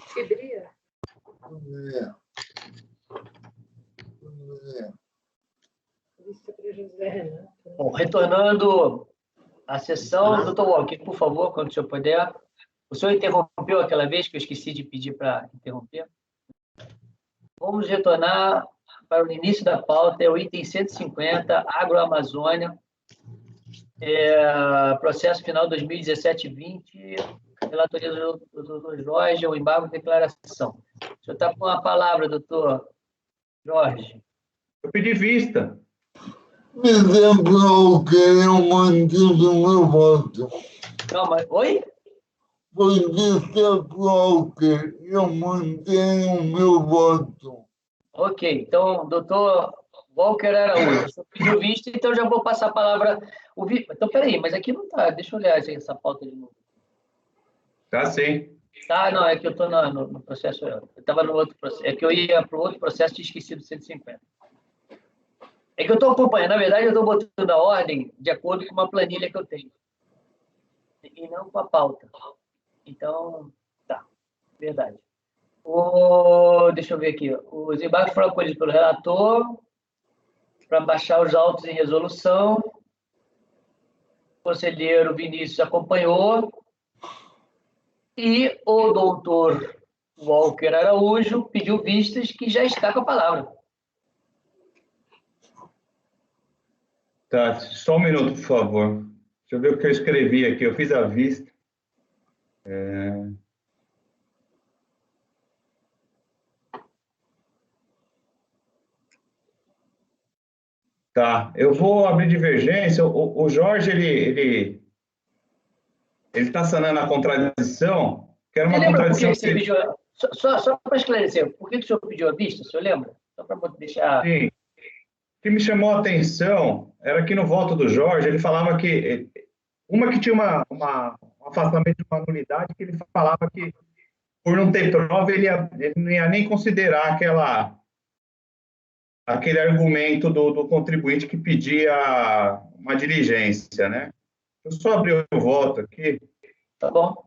Fibria. Bom, retornando à sessão, doutor Walker, por favor, quando o senhor puder. O senhor interrompeu aquela vez que eu esqueci de pedir para interromper. Vamos retornar para o início da pauta, é o item 150, Agroamazônia, processo final 2017-20, relatoria do doutor Jorge, o embargo de declaração. O senhor está com a palavra, doutor Jorge. Eu pedi vista. Me lembrou que eu mantive o meu voto. Calma, oi? Foi disse que eu mantenho o meu voto. Ok, então, doutor Walker Araújo, o senhor pediu vista, então já vou passar a palavra. Então, peraí, mas aqui não está, deixa eu olhar essa pauta de novo. Tá sim. Tá, não, é que eu estou no processo, eu estava no outro processo, é que eu ia para o outro processo e tinha esquecido 150. É que eu estou acompanhando, na verdade, eu estou botando a ordem de acordo com uma planilha que eu tenho, e não com a pauta. Então, tá, verdade. Deixa eu ver aqui. Os embargos foram acolhidos pelo relator para baixar os autos em resolução. O conselheiro Vinícius acompanhou. E o doutor Walker Araújo pediu vistas, que já está com a palavra. Tá, só um minuto, por favor. Deixa eu ver o que eu escrevi aqui. Eu fiz a vista. Tá, eu vou abrir divergência. O Jorge, ele está sanando a contradição, que era uma contradição... Por que você pediu... Só para esclarecer, por que o senhor pediu a vista, o senhor lembra? Só para deixar... Sim. O que me chamou a atenção era que no voto do Jorge, ele falava que... Uma que tinha um afastamento de uma nulidade, que ele falava que, por não ter prova, ele não ia nem considerar aquele argumento do contribuinte que pedia uma diligência, né? Eu só abri o voto aqui. Tá bom.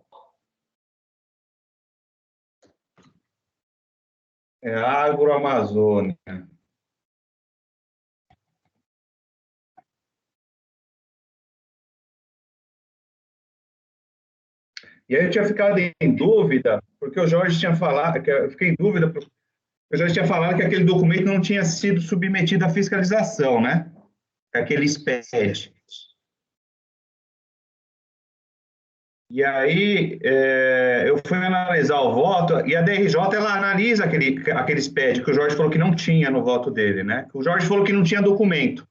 É Agroamazônia. E aí eu tinha ficado em dúvida, porque o Jorge tinha falado, eu fiquei em dúvida, porque o Jorge tinha falado que aquele documento não tinha sido submetido à fiscalização, né? Aquele SPED. E aí eu fui analisar o voto, e a DRJ, ela analisa aquele SPED, que o Jorge falou que não tinha no voto dele, né? O Jorge falou que não tinha documento.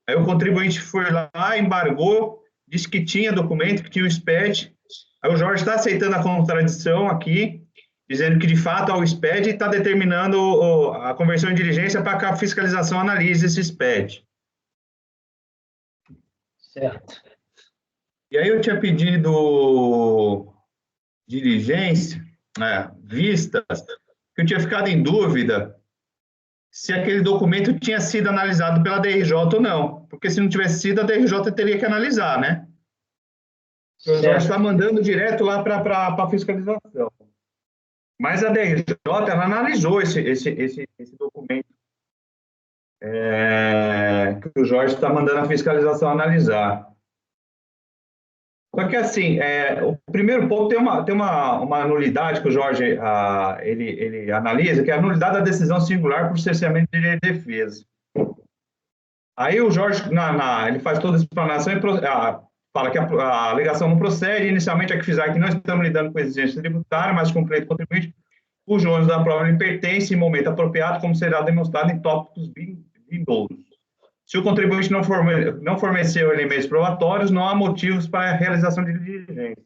Aí o contribuinte foi lá, embargou, disse que tinha documento, que tinha o SPED. Aí o Jorge está aceitando a contradição aqui, dizendo que, de fato, o SPED está determinando a conversão em diligência para que a fiscalização analise esse SPED. Certo. E aí eu tinha pedido diligência, vistas, que eu tinha ficado em dúvida se aquele documento tinha sido analisado pela DRJ ou não. Porque se não tivesse sido, a DRJ teria que analisar, né? O Jorge está mandando direto lá para a fiscalização. Mas a DRJ, ela analisou esse documento que o Jorge está mandando a fiscalização analisar. Só que, assim, o primeiro ponto tem uma nulidade que o Jorge ele analisa, que é a nulidade da decisão singular por cerceamento de direito de defesa. Aí o Jorge, ele faz toda essa explanação e fala que a alegação não procede. Inicialmente, é que fizer que não estamos lidando com exigência tributária, mas com crédito contribuinte, cujo ônus da prova lhe pertence em momento apropriado, como será demonstrado em tópicos vindouros. Se o contribuinte não forneceu elementos probatórios, não há motivos para a realização de diligência.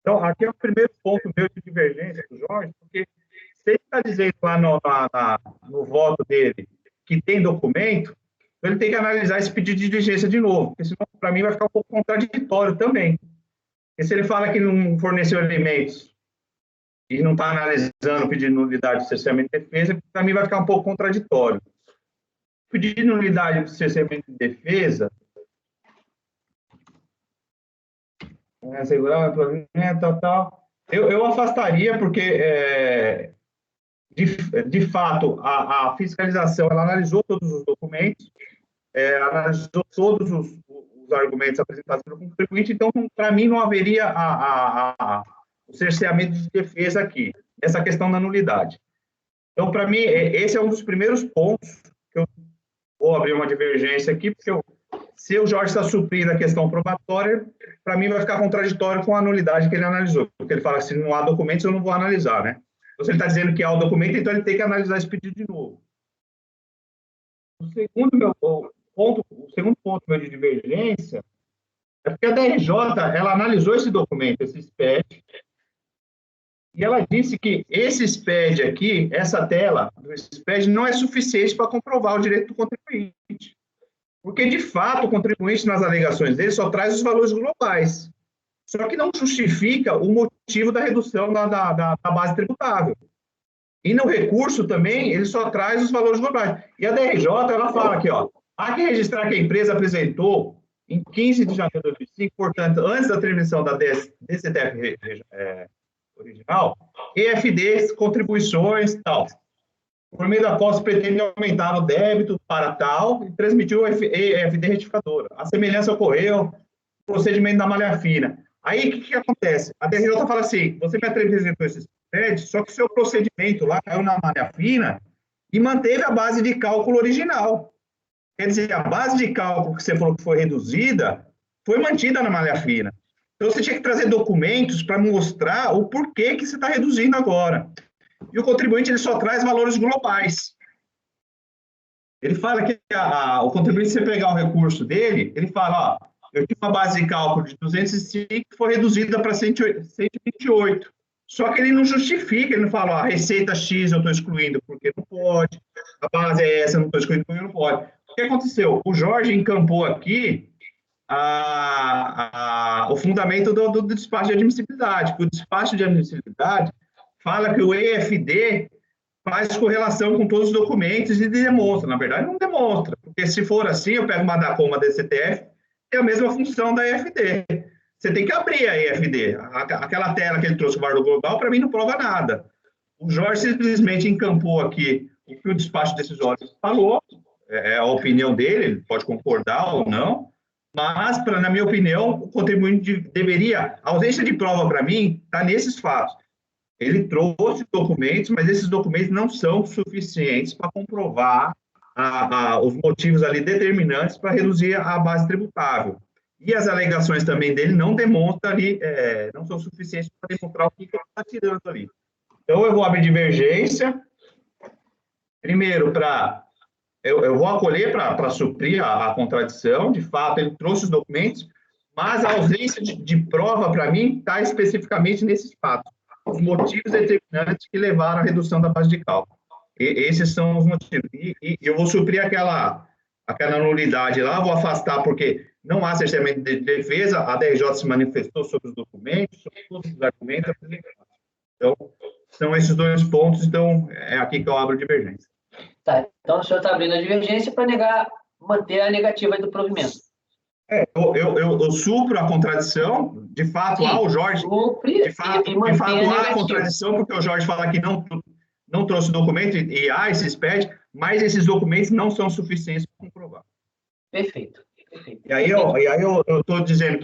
Então, aqui é o primeiro ponto meu de divergência do Jorge, porque se ele está dizendo lá no voto dele que tem documento, ele tem que analisar esse pedido de diligência de novo, porque senão, para mim, vai ficar um pouco contraditório também. Porque se ele fala que não forneceu elementos e não está analisando o pedido de nulidade de cerceamento de defesa, para mim vai ficar um pouco contraditório. O pedido de nulidade de cerceamento de defesa, segurar o provimento, tal. Eu afastaria porque, de fato, a fiscalização ela analisou todos os documentos, analisou todos os argumentos apresentados pelo contribuinte, então, para mim, não haveria o cerceamento de defesa aqui, essa questão da nulidade. Então, para mim, esse é um dos primeiros pontos que eu vou abrir uma divergência aqui, porque se o Jorge está suprindo a questão probatória, para mim vai ficar contraditório com a nulidade que ele analisou, porque ele fala que se não há documentos, eu não vou analisar, né? Então, se ele está dizendo que há o documento, então ele tem que analisar esse pedido de novo. O segundo ponto meu de divergência é porque a DRJ, ela analisou esse documento, esse SPED, e ela disse que esse SPED aqui, essa tela do SPED, não é suficiente para comprovar o direito do contribuinte. Porque, de fato, o contribuinte, nas alegações dele, só traz os valores globais. Só que não justifica o motivo da redução da base tributável. E no recurso também, ele só traz os valores globais. E a DRJ, ela fala aqui, ó, há que registrar que a empresa apresentou em 15 de janeiro de 2005, portanto, antes da transmissão da DCTF original, EFDs, contribuições, tal. Por meio da qual se pretende aumentar o débito para tal e transmitiu o EFD retificadora. A semelhança ocorreu no procedimento da malha fina. Aí, o que acontece? A DRJ fala assim, você me apresentou esse SPED, só que o seu procedimento lá caiu na malha fina e manteve a base de cálculo original. Quer dizer, a base de cálculo que você falou que foi reduzida, foi mantida na malha fina. Então, você tinha que trazer documentos para mostrar o porquê que você está reduzindo agora. E o contribuinte ele só traz valores globais. Ele fala que o contribuinte, se você pegar o recurso dele, ele fala, ó, eu tinha uma base de cálculo de 205 que foi reduzida para 128. Só que ele não justifica, ele não fala, ó, a receita X eu estou excluindo porque não pode, a base é essa, eu não estou excluindo porque não pode. O que aconteceu? O Jorge encampou aqui o fundamento do despacho de admissibilidade, que o despacho de admissibilidade fala que o EFD faz correlação com todos os documentos e demonstra. Na verdade, não demonstra, porque se for assim, eu pego uma DACOM, uma DCTF, é a mesma função da EFD. Você tem que abrir a EFD. Aquela tela que ele trouxe para o global, para mim, não prova nada. O Jorge simplesmente encampou aqui o que o despacho decisório falou, é a opinião dele, ele pode concordar ou não, mas, na minha opinião, o contribuinte deveria... A ausência de prova, para mim, está nesses fatos. Ele trouxe documentos, mas esses documentos não são suficientes para comprovar os motivos ali determinantes para reduzir a base tributável. E as alegações também dele não demonstram ali, não são suficientes para demonstrar o que ele está tirando ali. Então, eu vou abrir divergência. Primeiro, eu vou acolher para suprir a contradição. De fato, ele trouxe os documentos, mas a ausência de prova, para mim, está especificamente nesses fatos. Os motivos determinantes que levaram à redução da base de cálculo. Esses são os motivos. E eu vou suprir aquela nulidade lá, vou afastar, porque não há cerceamento de defesa, a DRJ se manifestou sobre os documentos, sobre todos os argumentos apresentados. Então, são esses dois pontos, então, é aqui que eu abro divergência. Tá, então o senhor está abrindo a divergência para manter a negativa do provimento. Eu supro a contradição, de fato, Sim, há o Jorge, de fato há a contradição, porque o Jorge fala que não trouxe documento e há esse SPED, mas esses documentos não são suficientes para comprovar. Perfeito. E aí eu estou dizendo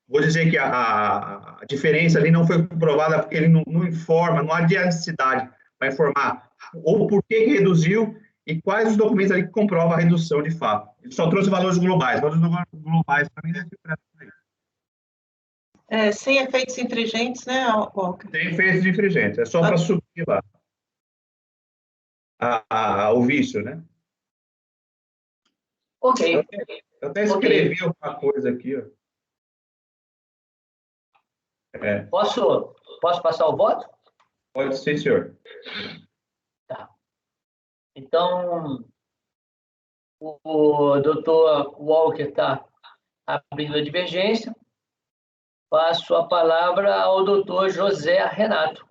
vou dizer que a diferença ali não foi comprovada porque ele não informa, não há necessidade para informar ou por que reduziu e quais os documentos ali que comprovam a redução de fato. Ele só trouxe valores globais. Valores globais, para mim, não é diferente. Sem efeitos infringentes, né, Walker? Sem efeitos infringentes. É só para subir lá o vício, né? Ok. Eu até escrevi alguma coisa aqui, ó. Posso passar o voto? Pode ser, senhor. Tá. Então, o doutor Walker está abrindo a divergência. Passo a palavra ao doutor José Renato.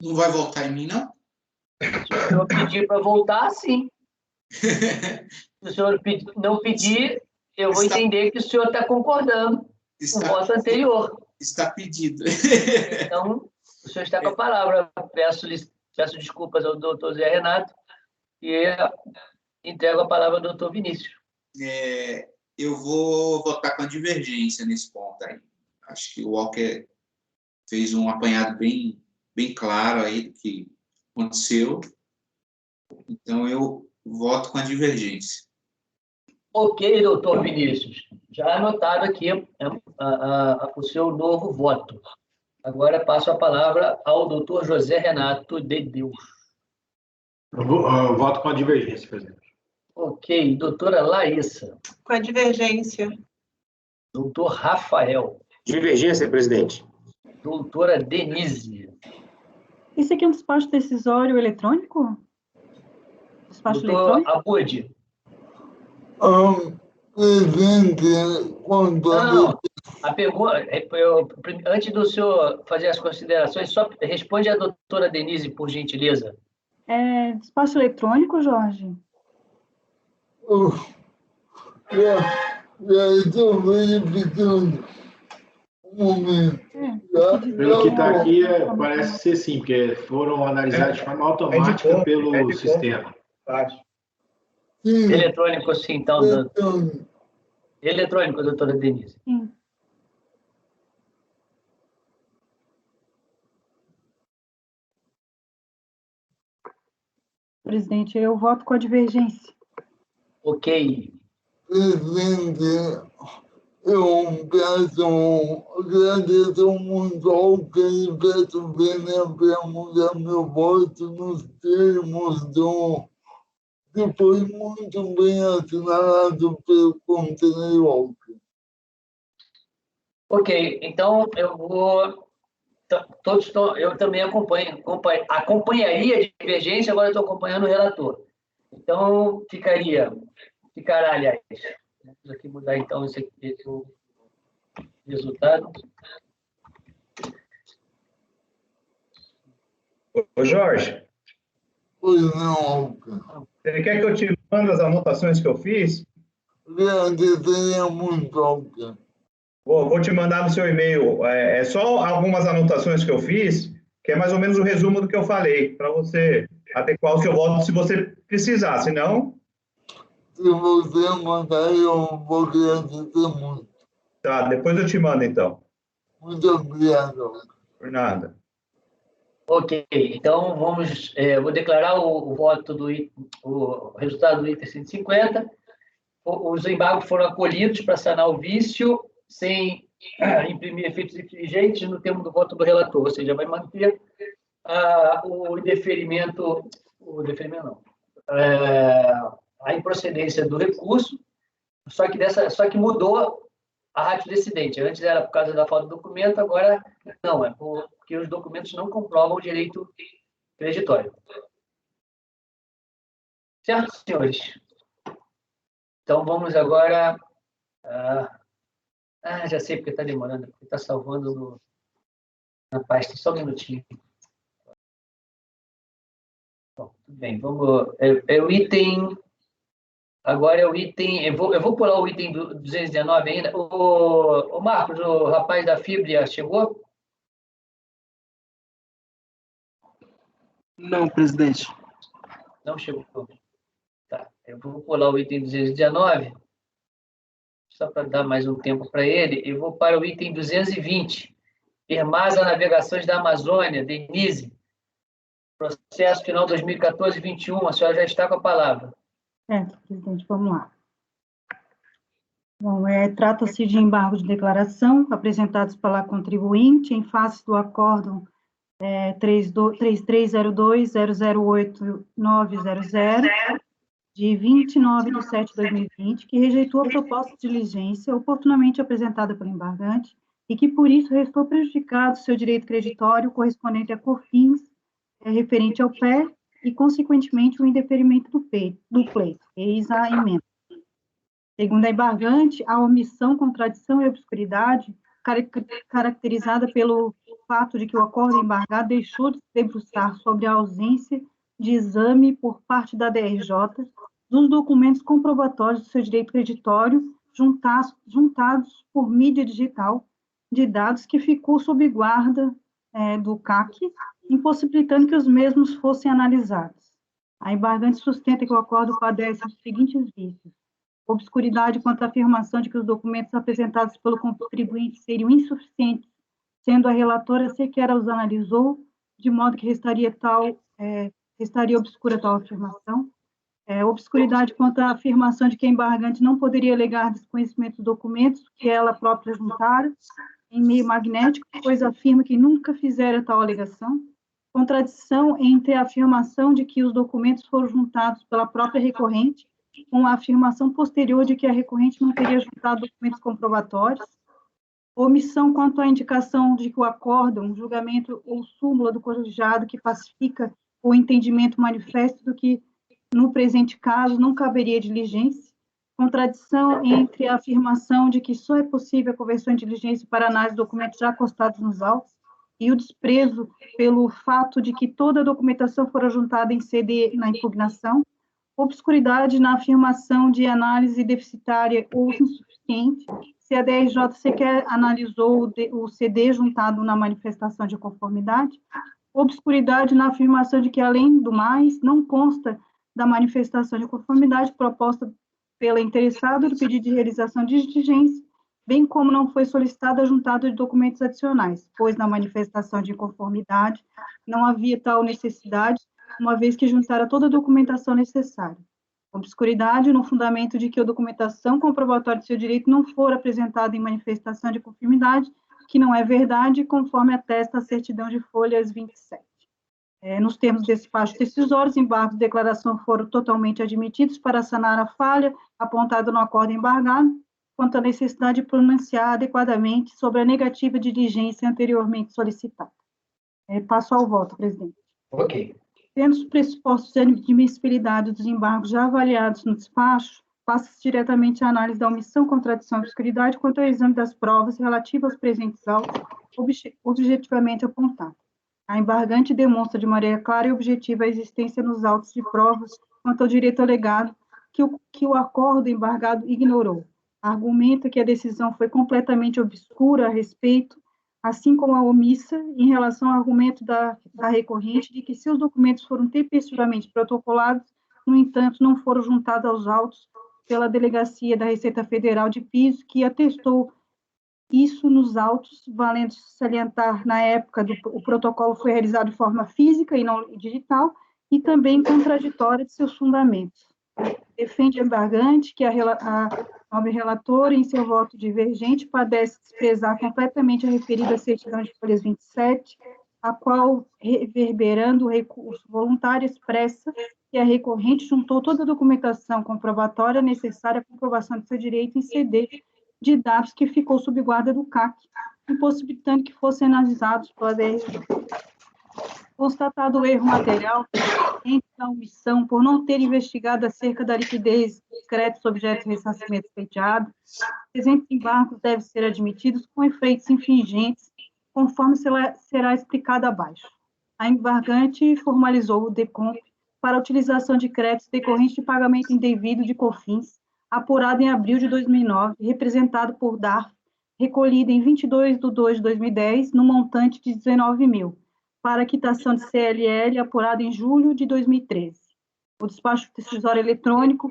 Não vai voltar em mim, não? Se o senhor pedir para voltar, sim. Se o senhor não pedir, eu vou entender que o senhor está concordando com o voto anterior. Está pedido. Então, O senhor está com a palavra. Peço desculpas ao doutor Zé Renato e entrego a palavra ao doutor Vinícius. Eu vou votar com a divergência nesse ponto aí. Acho que o Walker fez um apanhado bem claro aí do que aconteceu. Então, eu voto com a divergência. Ok, doutor Vinícius. Já anotado aqui o seu novo voto. Agora passo a palavra ao doutor José Renato de Deus. Eu voto com a divergência, presidente. Ok, doutora Laísa. Com a divergência. Doutor Rafael. Divergência, presidente. Doutora Denise. Isso aqui é um despacho decisório eletrônico? Despacho Doutor eletrônico? Abud. Presidente, quando Não, a pergunta, antes do senhor fazer as considerações, só responde a doutora Denise, por gentileza. É despacho eletrônico, Jorge? já estou verificando um momento. Pelo que está aqui, parece ser sim, porque foram analisados de forma automática pelo sistema. Sim, Eletrônico, sim, então. Eletrônico, doutora Denise. Sim. Presidente, eu voto com a divergência. Ok. presidente, eu agradeço muito ao que ele peço pena para mudar meu voto nos termos que foi muito bem assinalado pelo conselheiro Walker. Ok, então eu vou. Eu também acompanharia a divergência, agora estou acompanhando o relator. Então, ficará, aliás. Vamos aqui mudar então esse o resultado. Ô, Jorge, Pois não, Walker. você quer que eu te mande as anotações que eu fiz? Agradeceria muito, Walker. Vou te mandar no seu e-mail. É só algumas anotações que eu fiz, que é mais ou menos o resumo do que eu falei, para você adequar o seu voto se você precisar. Se não, Se você mandar, eu vou agradecer muito. tá, depois eu te mando, então. Muito obrigado, Walker. Por nada. Ok, então vou declarar o voto o resultado do item 150. Os embargos foram acolhidos para sanar o vício, sem imprimir efeitos infringentes no termo do voto do relator, ou seja, vai manter o indeferimento não, a improcedência do recurso, só que mudou a ratio decidente. Antes era por causa da falta de documento, agora não, é porque os documentos não comprovam o direito creditório. Certo, senhores? Então, vamos agora... já sei porque está demorando, porque está salvando na pasta. Só um minutinho. Bom, tudo bem, vamos... o item... Agora é o item... Eu vou pular o item 219 ainda. O Marcos, o rapaz da Fibria, chegou? Não, presidente. Não chegou. Tá, eu vou pular o item 219, só para dar mais um tempo para ele, e vou para o item 220, Firmasa Navegações da Amazônia, Denise, processo final 2014-21, a senhora já está com a palavra. Certo, presidente, vamos lá. Bom, trata-se de embargo de declaração apresentados pela contribuinte em face do acórdão 3302-008-900, de 29 de 7 de 2020, que rejeitou a proposta de diligência oportunamente apresentada pelo embargante e que, por isso, restou prejudicado seu direito creditório correspondente a COFINS, referente ao PER, e, consequentemente, o indeferimento do pleito, eis a emenda. Segundo a embargante, a omissão, contradição e obscuridade, caracterizada pelo fato de que o acordo embargado deixou de se debruçar sobre a ausência de exame por parte da DRJ dos documentos comprobatórios do seu direito creditório juntados por mídia digital de dados que ficou sob guarda do CAC, impossibilitando que os mesmos fossem analisados. A embargante sustenta que o acordo padece dos seguintes vícios: obscuridade quanto à afirmação de que os documentos apresentados pelo contribuinte seriam insuficientes, sendo a relatora sequer os analisou, de modo que restaria obscura tal afirmação. Obscuridade quanto à afirmação de que a embargante não poderia alegar desconhecimento dos documentos que ela própria juntara em meio magnético, pois afirma que nunca fizera tal alegação. Contradição entre a afirmação de que os documentos foram juntados pela própria recorrente com a afirmação posterior de que a recorrente não teria juntado documentos comprobatórios. Omissão quanto à indicação de que o acórdão, julgamento ou súmula do colegiado que pacifica o entendimento manifesto do que, no presente caso, não caberia diligência. Contradição entre a afirmação de que só é possível a conversão em diligência para análise de documentos já acostados nos autos e o desprezo pelo fato de que toda a documentação fora juntada em CD na impugnação. Obscuridade na afirmação de análise deficitária ou insuficiente, se a DRJ sequer analisou o CD juntado na manifestação de conformidade. Obscuridade na afirmação de que, além do mais, não consta da manifestação de conformidade proposta pela interessada do pedido de realização de diligência, bem como não foi solicitada a juntada de documentos adicionais, pois na manifestação de conformidade não havia tal necessidade, uma vez que juntara toda a documentação necessária. Obscuridade no fundamento de que a documentação comprobatória de seu direito não for apresentada em manifestação de conformidade, que não é verdade, conforme atesta a certidão de folhas 27. Nos termos desse despacho decisório, os embargos de declaração foram totalmente admitidos para sanar a falha apontada no acordo embargado, quanto à necessidade de pronunciar adequadamente sobre a negativa de diligência anteriormente solicitada. Passo ao voto, presidente. Ok. Tendo os pressupostos de admissibilidade dos embargos já avaliados no despacho, passa-se diretamente à análise da omissão, contradição e obscuridade quanto ao exame das provas relativas aos presentes autos objetivamente apontados. A embargante demonstra de maneira clara e objetiva a existência nos autos de provas quanto ao direito alegado que o acordo embargado ignorou. Argumenta que a decisão foi completamente obscura a respeito, assim como a omissa em relação ao argumento da recorrente de que seus documentos foram tempestivamente protocolados, no entanto, não foram juntados aos autos pela Delegacia da Receita Federal de Piso, que atestou isso nos autos, valendo salientar, na época, o protocolo foi realizado de forma física e não digital, e também contraditória de seus fundamentos. Defende a embargante que a nobre relatora, em seu voto divergente, padece desprezar completamente a referida certidão de folhas 27, a qual, reverberando o recurso voluntário, expressa que a recorrente juntou toda a documentação comprobatória necessária à comprovação de seu direito em CD de dados que ficou sob guarda do CAC, impossibilitando que fossem analisados pela DRJ. Constatado o erro material, entre a omissão por não ter investigado acerca da liquidez dos créditos objetos de ressarcimento pleiteado, presentes embargos devem ser admitidos com efeitos infringentes, conforme será explicado abaixo. A embargante formalizou o DECOMP para a utilização de créditos decorrentes de pagamento indevido de COFINS, apurado em abril de 2009, representado por DARF, recolhido em 22/2/2010, no montante de 19 mil, para a quitação de CLL, apurado em julho de 2013. O despacho decisório eletrônico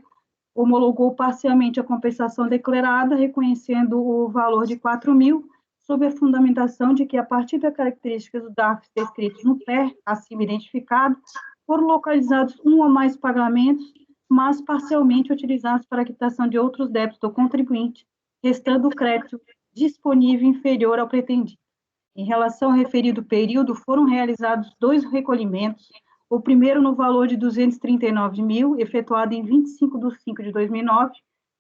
homologou parcialmente a compensação declarada, reconhecendo o valor de 4 mil, sob a fundamentação de que, a partir das características do DARF descritos no PER, acima identificado, foram localizados um ou mais pagamentos, mas parcialmente utilizados para a quitação de outros débitos do contribuinte, restando o crédito disponível inferior ao pretendido. Em relação ao referido período, foram realizados 2 recolhimentos, o primeiro no valor de 239 mil, efetuado em 25/5/2009,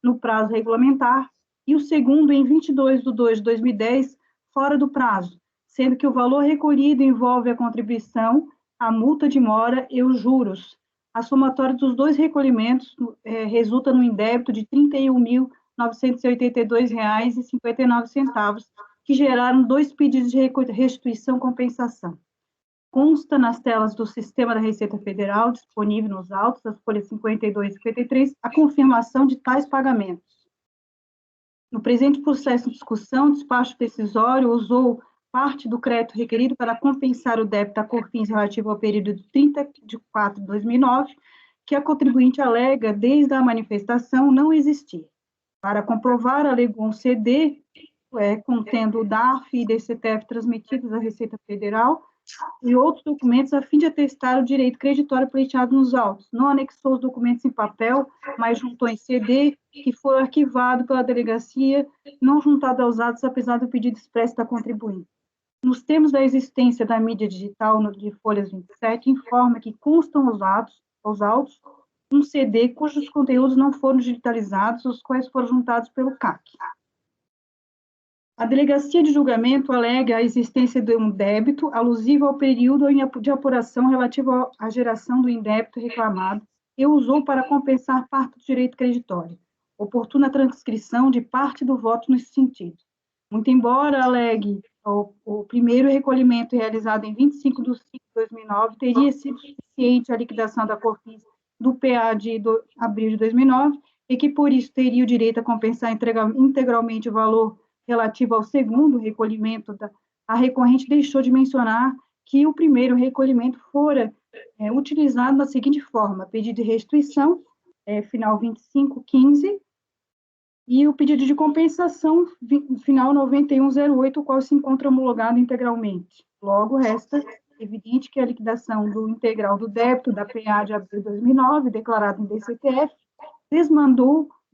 no prazo regulamentar, e o segundo em 22/2/2010, fora do prazo, sendo que o valor recolhido envolve a contribuição, a multa de mora e os juros. A somatória dos 2 recolhimentos resulta no indébito de R$ 31.982,59, que geraram 2 pedidos de restituição e compensação. Consta nas telas do Sistema da Receita Federal, disponível nos autos, das folhas 52 e 53, a confirmação de tais pagamentos. No presente processo de discussão, o despacho decisório usou parte do crédito requerido para compensar o débito a COFINS relativo ao período de 30 de 4 de 2009, que a contribuinte alega, desde a manifestação, não existir. Para comprovar, alegou um CD, contendo o DARF e DCTF transmitidos à Receita Federal e outros documentos a fim de atestar o direito creditório pleiteado nos autos. Não anexou os documentos em papel, mas juntou em CD, que foi arquivado pela delegacia, não juntado aos autos, apesar do pedido expresso da contribuinte. Nos termos da existência da mídia digital de folhas 27, informa que constam os autos, um CD cujos conteúdos não foram digitalizados, os quais foram juntados pelo CAC. A delegacia de julgamento alega a existência de um débito alusivo ao período de apuração relativo à geração do indébito reclamado e usou para compensar parte do direito creditório. Oportuna transcrição de parte do voto nesse sentido. Muito embora alegue o primeiro recolhimento realizado em 25 de 5 de 2009 teria sido suficiente à liquidação da COFINS do PA de abril de 2009 e que, por isso, teria o direito a compensar integralmente o valor relativo ao segundo recolhimento, a recorrente deixou de mencionar que o primeiro recolhimento fora utilizado da seguinte forma: pedido de restituição, final 2515, e o pedido de compensação, final 9108, o qual se encontra homologado integralmente. Logo, resta evidente que a liquidação do integral do débito da PA de abril de 2009, declarado em DCTF,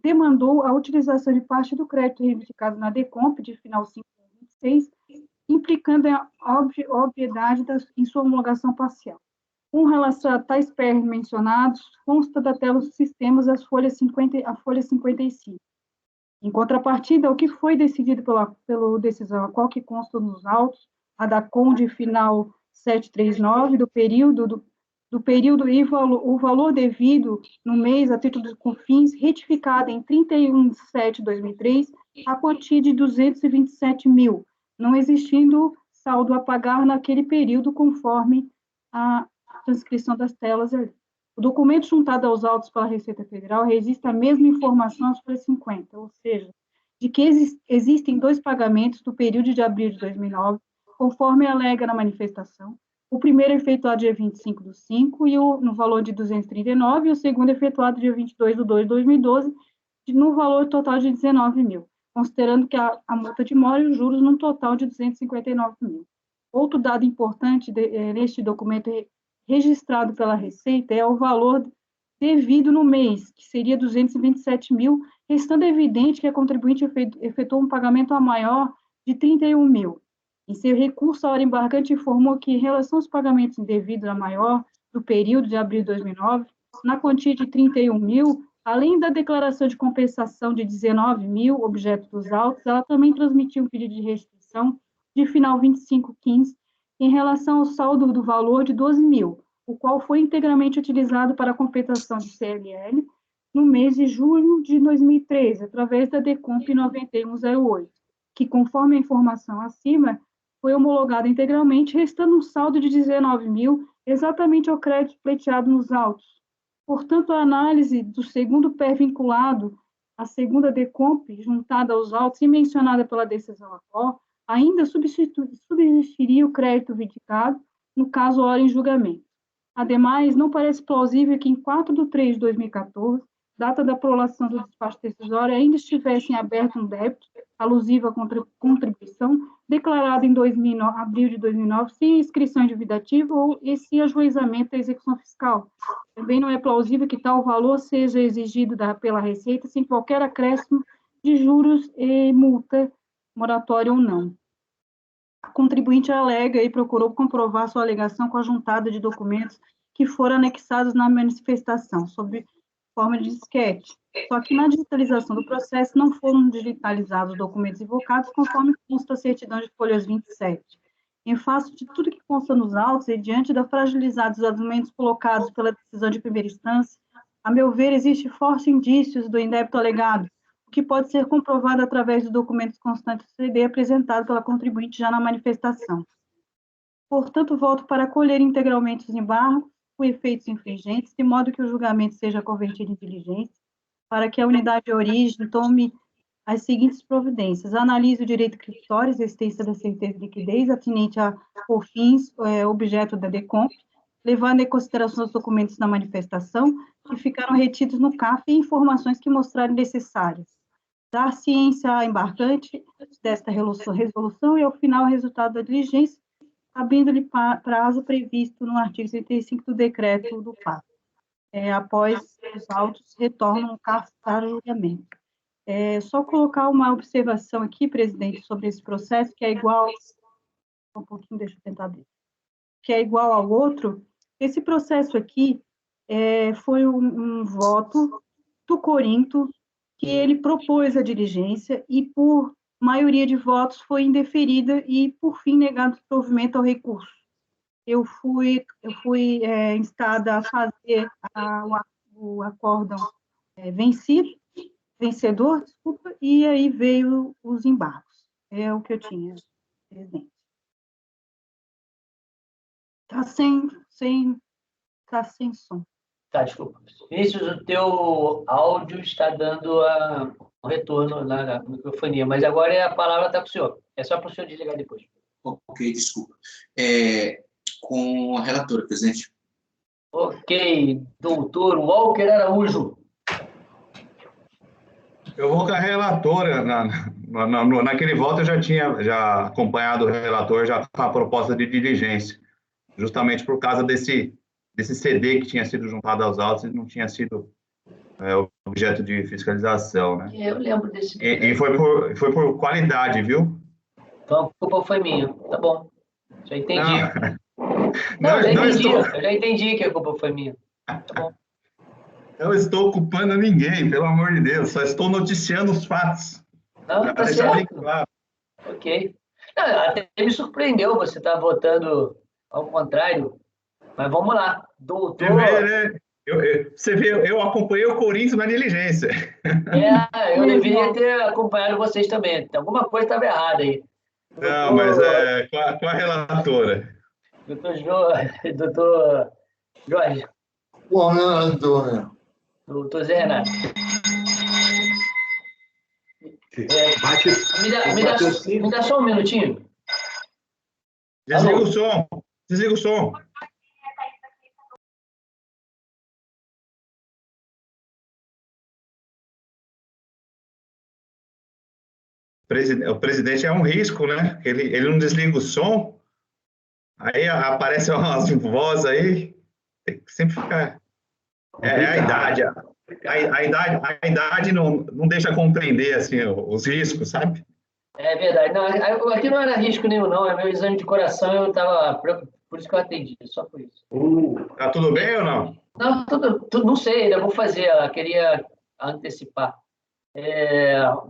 demandou a utilização de parte do crédito reivindicado na DECOMP, de final 526, implicando a obviedade em sua homologação parcial. Com relação a tais PR mencionados, consta da tela dos sistemas a folha 55. Em contrapartida, o que foi decidido pela decisão, a qual que consta nos autos, a da CONDE final 739, do período e o valor devido no mês a título de COFINS, retificado em 31 de 7 de 2003, a quantia de 227 mil, não existindo saldo a pagar naquele período, conforme a transcrição das telas ali. O documento juntado aos autos pela Receita Federal registra a mesma informação às folhas 50, ou seja, de que existem dois pagamentos do período de abril de 2009, conforme alega na manifestação. O primeiro efetuado dia 25 do 5, no valor de 239, e o segundo efetuado dia 22 de 2 de 2012, no valor total de 19 mil, considerando que a multa de mora e os juros num total de 259 mil. Outro dado importante neste documento registrado pela Receita é o valor devido no mês, que seria 227 mil, restando evidente que a contribuinte efetuou um pagamento a maior de 31 mil. Em seu recurso, a hora embargante informou que, em relação aos pagamentos indevidos a maior do período de abril de 2009, na quantia de 31 mil, além da declaração de compensação de 19 mil, objeto dos autos, ela também transmitiu um pedido de restituição de final 2515, em relação ao saldo do valor de 12 mil, o qual foi integralmente utilizado para a compensação de CLL no mês de julho de 2013, através da DECOMP 9108, que, conforme a informação acima, foi homologada integralmente, restando um saldo de 19 mil, exatamente ao crédito pleiteado nos autos. Portanto, a análise do segundo pé vinculado à segunda DECOMP, juntada aos autos e mencionada pela decisão atual, ainda subsistiria o crédito vindicado, no caso, hora em julgamento. Ademais, não parece plausível que, em 4 de 3 de 2014, data da prolação do despacho decisório, ainda estivesse em aberto um débito alusivo à contribuição, declarado em abril de 2009, sem inscrição endividativa ou sem ajuizamento da execução fiscal. Também não é plausível que tal valor seja exigido pela Receita sem qualquer acréscimo de juros e multa, moratória ou não. A contribuinte alega e procurou comprovar sua alegação com a juntada de documentos que foram anexados na manifestação, sob forma de disquete. Só que na digitalização do processo não foram digitalizados os documentos invocados, conforme consta a certidão de folhas 27. Em face de tudo que consta nos autos e diante da fragilidade dos argumentos colocados pela decisão de primeira instância, a meu ver, existe fortes indícios do indébito alegado, o que pode ser comprovado através dos documentos constantes do CD apresentado pela contribuinte já na manifestação. Portanto, volto para acolher integralmente os embargos com efeitos infringentes, de modo que o julgamento seja convertido em diligência, para que a unidade de origem tome as seguintes providências: analise o direito creditório, existência da certeza de liquidez atinente por fins objeto da DECOMP, levando em consideração os documentos da manifestação que ficaram retidos no CAF e informações que mostrarem necessárias. Dar ciência à embarcante desta resolução e, ao final, o resultado da diligência, abrindo-lhe prazo previsto no artigo 35 do decreto do CAF. Após os autos, retornam ao CAF para julgamento. Só colocar uma observação aqui, presidente, sobre esse processo, que é igual... Um pouquinho, deixa eu tentar abrir. Que é igual ao outro. Esse processo aqui foi um voto do Corinto, que ele propôs a diligência e, por maioria de votos, foi indeferida e, por fim, negado o provimento ao recurso. Eu fui instada a fazer o acórdão vencedor, desculpa, e aí veio os embargos. É o que eu tinha, presidente. Está sem som. Tá, desculpa. Vinícius, o teu áudio está dando o retorno na microfonia, mas agora a palavra está com o senhor. É só para o senhor desligar depois. Ok, desculpa. Com a relatora, presidente. Ok, doutor Walker Araújo. Eu vou com a relatora. Naquele voto eu já tinha acompanhado o relator já com a proposta de diligência, justamente por causa desse CD que tinha sido juntado aos autos e não tinha sido objeto de fiscalização, né? Eu lembro desse. E foi por qualidade, viu? Então, a culpa foi minha. Tá bom. Já entendi. Eu já entendi que a culpa foi minha. Tá bom. Não estou culpando ninguém, pelo amor de Deus. Só estou noticiando os fatos. Não, tá certo. Claro. Ok. Não, até me surpreendeu você estar votando ao contrário. Mas vamos lá. Doutor... Você vê, eu acompanhei o Corinthians na diligência. Eu deveria ter acompanhado vocês também. Alguma coisa estava errada aí. Não, mas com a relatora. Doutor Jorge. Com a relatora. Doutor Zé Renato. Me dá só um minutinho. Desliga o som. O presidente é um risco, né? Ele não desliga o som, aí aparecem umas vozes aí, tem que sempre ficar... a idade. A idade não deixa compreender assim, os riscos, sabe? É verdade. Não, aqui não era risco nenhum, não. É meu exame de coração, eu estava preocupado. Por isso que eu atendi, só por isso. Tá tudo bem ou não? Não, tudo, não sei, ainda vou fazer. Eu queria antecipar.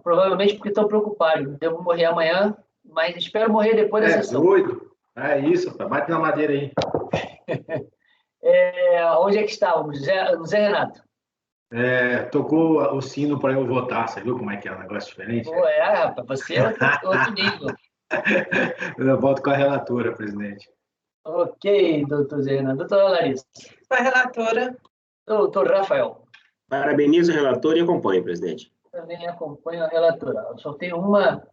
Provavelmente porque estão preocupados. Devo morrer amanhã, mas espero morrer depois da sessão. Doido. É isso, bate na madeira aí. Onde é que está? O Zé Renato. Tocou o sino para eu votar. Você viu como é que é um negócio diferente? Pô, rapaz, você é outro nível. Eu volto com a relatora, presidente. Ok, doutor Zé Renato. Doutora Larissa. Com a relatora. Doutor Rafael. Parabenizo o relator e acompanho, presidente. Também acompanho a relatora. Eu só tenho uma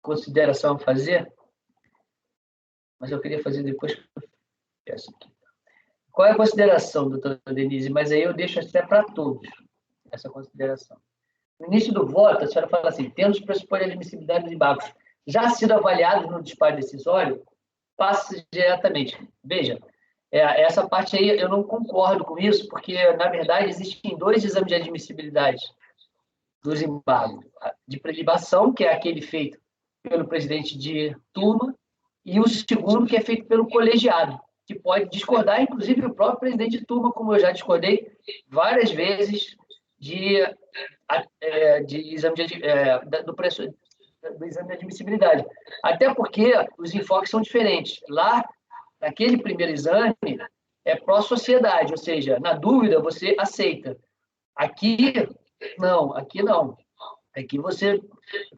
consideração a fazer, mas eu queria fazer depois que eu peço aqui. Qual é a consideração, doutora Denise? Mas aí eu deixo até para todos essa consideração. No início do voto, a senhora fala assim, tendo os pressupostos de admissibilidade dos embargos já sido avaliados no despacho decisório, passa diretamente. Veja, essa parte aí eu não concordo com isso, porque, na verdade, existem 2 exames de admissibilidade dos embargos. De prelibação, que é aquele feito pelo presidente de turma, e o segundo, que é feito pelo colegiado, que pode discordar, inclusive o próprio presidente de turma, como eu já discordei várias vezes de exame do exame de admissibilidade. Até porque os enfoques são diferentes. Lá, naquele primeiro exame, é pró-sociedade, ou seja, na dúvida você aceita. Aqui não. Aqui você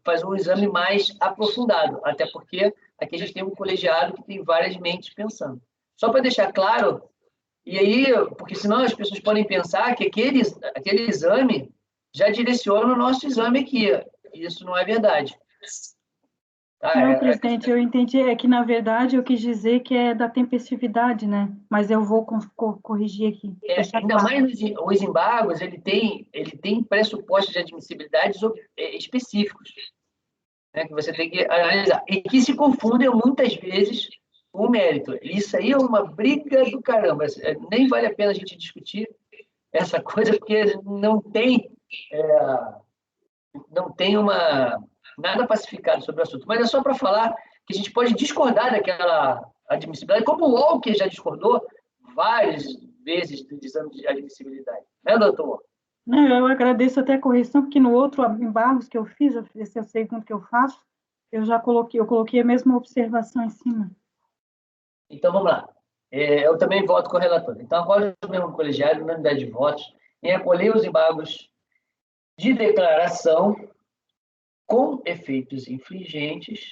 faz um exame mais aprofundado, até porque aqui a gente tem um colegiado que tem várias mentes pensando. Só para deixar claro, E aí, porque senão as pessoas podem pensar que aquele exame já direciona o nosso exame aqui. E isso não é verdade. Tá? Não, presidente, eu entendi, é que na verdade eu quis dizer que é da tempestividade, né? Mas eu vou corrigir aqui. Deixar Ainda claro. mais os embargos, ele tem pressupostos de admissibilidade específicos, né, que você tem que analisar. E que se confundem muitas vezes com o mérito. Isso aí é uma briga do caramba. Nem vale a pena a gente discutir essa coisa, porque não tem nada pacificado sobre o assunto. Mas é só para falar que a gente pode discordar daquela admissibilidade, como o Walker já discordou várias vezes do exame de admissibilidade. Né, doutor? Não, eu agradeço até a correção, porque no outro embargos que eu fiz, esse é o segundo que eu faço, eu coloquei a mesma observação em cima. Então, vamos lá. Eu também voto com o relator. Então, agora o mesmo colegiado, unanimidade de votos, em acolher os embargos de declaração com efeitos infringentes,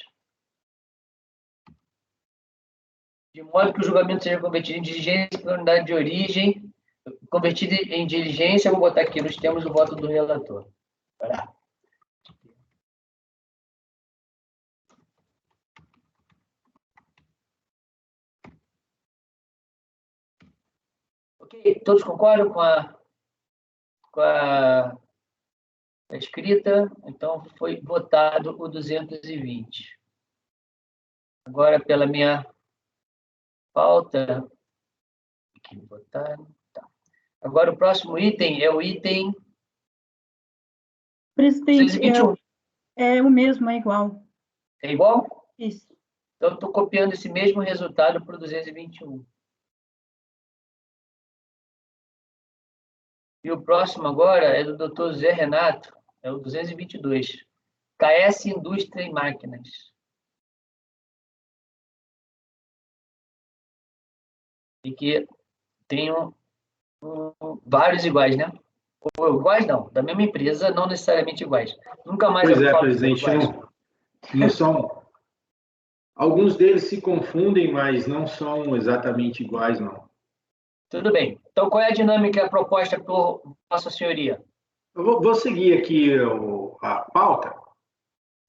de modo que o julgamento seja convertido em diligência pela unidade de origem, convertido em diligência, vou botar aqui nos termos do voto do relator. Ok, todos concordam com a escrita? Então, foi votado o 220. Agora, pela minha pauta, aqui votado. Tá. Agora, o próximo item é o item Presidente, 221. é o mesmo, é igual. É igual? Isso. Então, estou copiando esse mesmo resultado para o 221. E o próximo agora é do Dr. Zé Renato, é o 222. KS Indústria e Máquinas. E que tem vários iguais, né? Ou iguais não, da mesma empresa, não necessariamente iguais. Nunca mais Pois eu é, falo presidente, iguais. não são... Alguns deles se confundem, mas não são exatamente iguais, não. Tudo bem. Então, qual é a dinâmica proposta por Vossa Senhoria? Eu vou seguir aqui a pauta,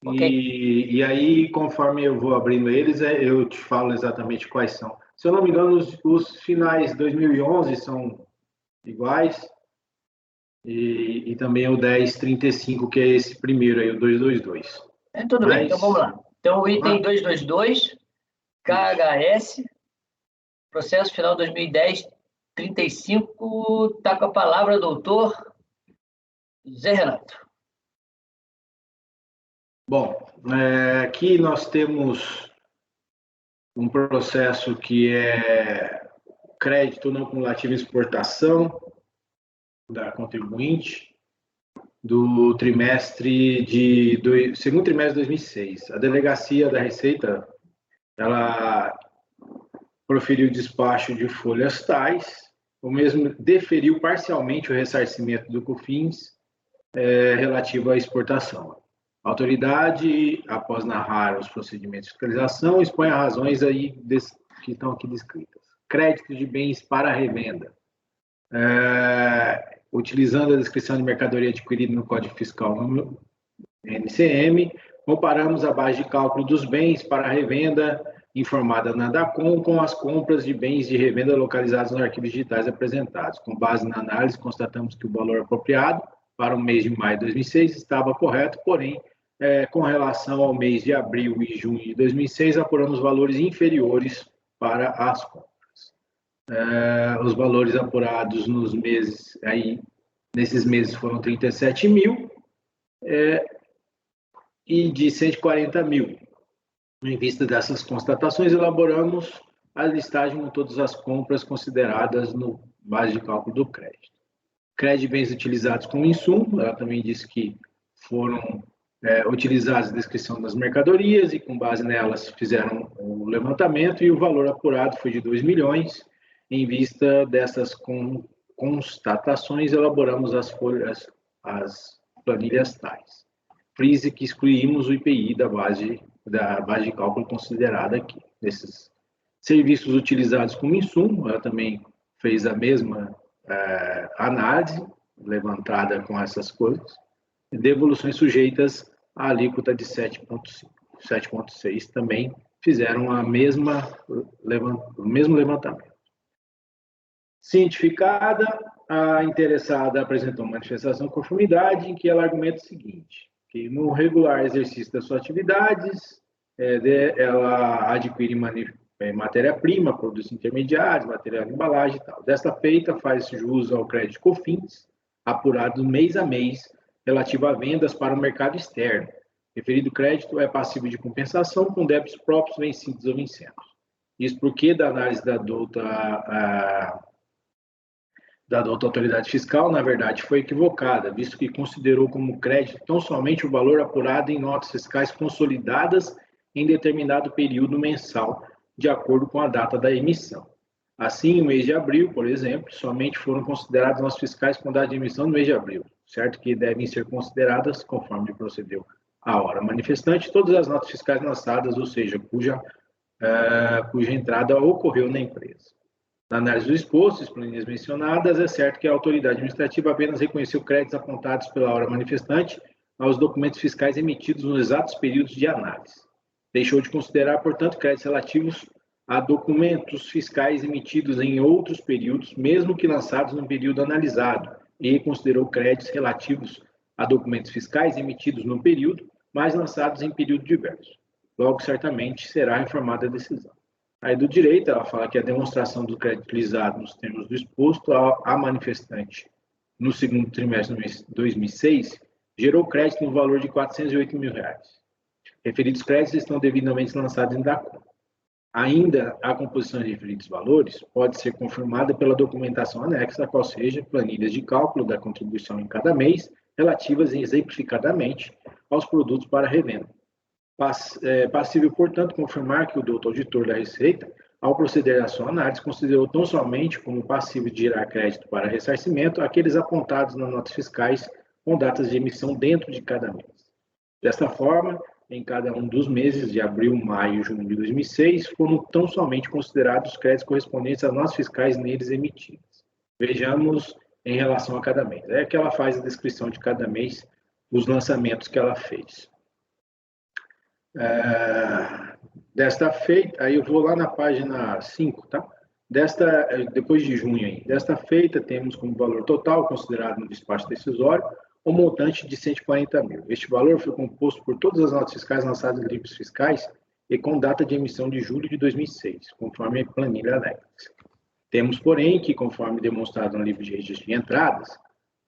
Ok. e aí, conforme eu vou abrindo eles, eu te falo exatamente quais são. Se eu não me engano, os finais 2011 são iguais, e também o 1035, que é esse primeiro aí, o 222. Tudo bem, então vamos lá. Então, o item 222, KHS, processo final 2010-35, está com a palavra, doutor Zé Renato. Bom, aqui nós temos um processo que é crédito não cumulativo de exportação da contribuinte do segundo trimestre de 2006. A Delegacia da Receita, ela proferiu despacho de folhas tais, o mesmo deferiu parcialmente o ressarcimento do COFINS relativo à exportação. A autoridade, após narrar os procedimentos de fiscalização, expõe as razões aí que estão aqui descritas. Crédito de bens para revenda. Utilizando a descrição de mercadoria adquirida no Código Fiscal no NCM, comparamos a base de cálculo dos bens para revenda informada na DACOM com as compras de bens de revenda localizados nos arquivos digitais apresentados. Com base na análise, constatamos que o valor apropriado para o mês de maio de 2006 estava correto, porém, com relação ao mês de abril e junho de 2006, apuramos valores inferiores para as compras. Os valores apurados nesses meses foram 37 mil e de 140 mil. Em vista dessas constatações, elaboramos a listagem com todas as compras consideradas no base de cálculo do crédito. Crédito de bens utilizados como insumo, ela também disse que foram utilizados a descrição das mercadorias e, com base nelas, fizeram o levantamento e o valor apurado foi de 2 milhões. Em vista dessas constatações, elaboramos as planilhas tais. Frise que excluímos o IPI da base de cálculo considerada aqui. Desses serviços utilizados como insumo, ela também fez a mesma análise levantada com essas coisas, devoluções sujeitas à alíquota de 7,5. 7,6 também fizeram o mesmo levantamento. Cientificada, a interessada apresentou manifestação de conformidade em que ela argumenta o seguinte, que no regular exercício das suas atividades, ela adquire matéria-prima, produtos intermediários, material de embalagem e tal. Desta feita, faz jus ao crédito COFINS, apurado mês a mês, relativo a vendas para o mercado externo. Referido crédito é passível de compensação com débitos próprios vencidos ou vencendo. Isso porque, da análise da douta autoridade fiscal, na verdade, foi equivocada, visto que considerou como crédito tão somente o valor apurado em notas fiscais consolidadas em determinado período mensal, de acordo com a data da emissão. Assim, no mês de abril, por exemplo, somente foram consideradas notas fiscais com data de emissão no mês de abril, certo que devem ser consideradas, conforme procedeu a hora manifestante, todas as notas fiscais lançadas, ou seja, cuja entrada ocorreu na empresa. Na análise do exposto, as planilhas mencionadas, é certo que a autoridade administrativa apenas reconheceu créditos apontados pela hora manifestante aos documentos fiscais emitidos nos exatos períodos de análise. Deixou de considerar, portanto, créditos relativos a documentos fiscais emitidos em outros períodos, mesmo que lançados no período analisado, e considerou créditos relativos a documentos fiscais emitidos no período, mas lançados em período diverso. Logo, certamente, será informada a decisão. Aí, do direito, ela fala que a demonstração do crédito utilizado nos termos do exposto a manifestante no segundo trimestre de 2006 gerou crédito no valor de R$ 408 mil. Referidos créditos estão devidamente lançados em DACOM. Ainda, a composição de referidos valores pode ser confirmada pela documentação anexa, qual seja planilhas de cálculo da contribuição em cada mês, relativas exemplificadamente aos produtos para revenda. Passível, portanto, confirmar que o doutor auditor da Receita, ao proceder à sua análise, considerou tão somente como passível de gerar crédito para ressarcimento aqueles apontados nas notas fiscais com datas de emissão dentro de cada mês. Desta forma, em cada um dos meses de abril, maio e junho de 2006, foram tão somente considerados os créditos correspondentes às notas fiscais neles emitidas. Vejamos em relação a cada mês. É que ela faz a descrição de cada mês, os lançamentos que ela fez. Desta feita, aí eu vou lá na página 5, tá? Depois de junho aí. Desta feita, temos como valor total, considerado no despacho decisório, um montante de 140 mil. Este valor foi composto por todas as notas fiscais lançadas em livros fiscais e com data de emissão de julho de 2006, conforme a planilha anexa. Temos, porém, que, conforme demonstrado no livro de registro de entradas,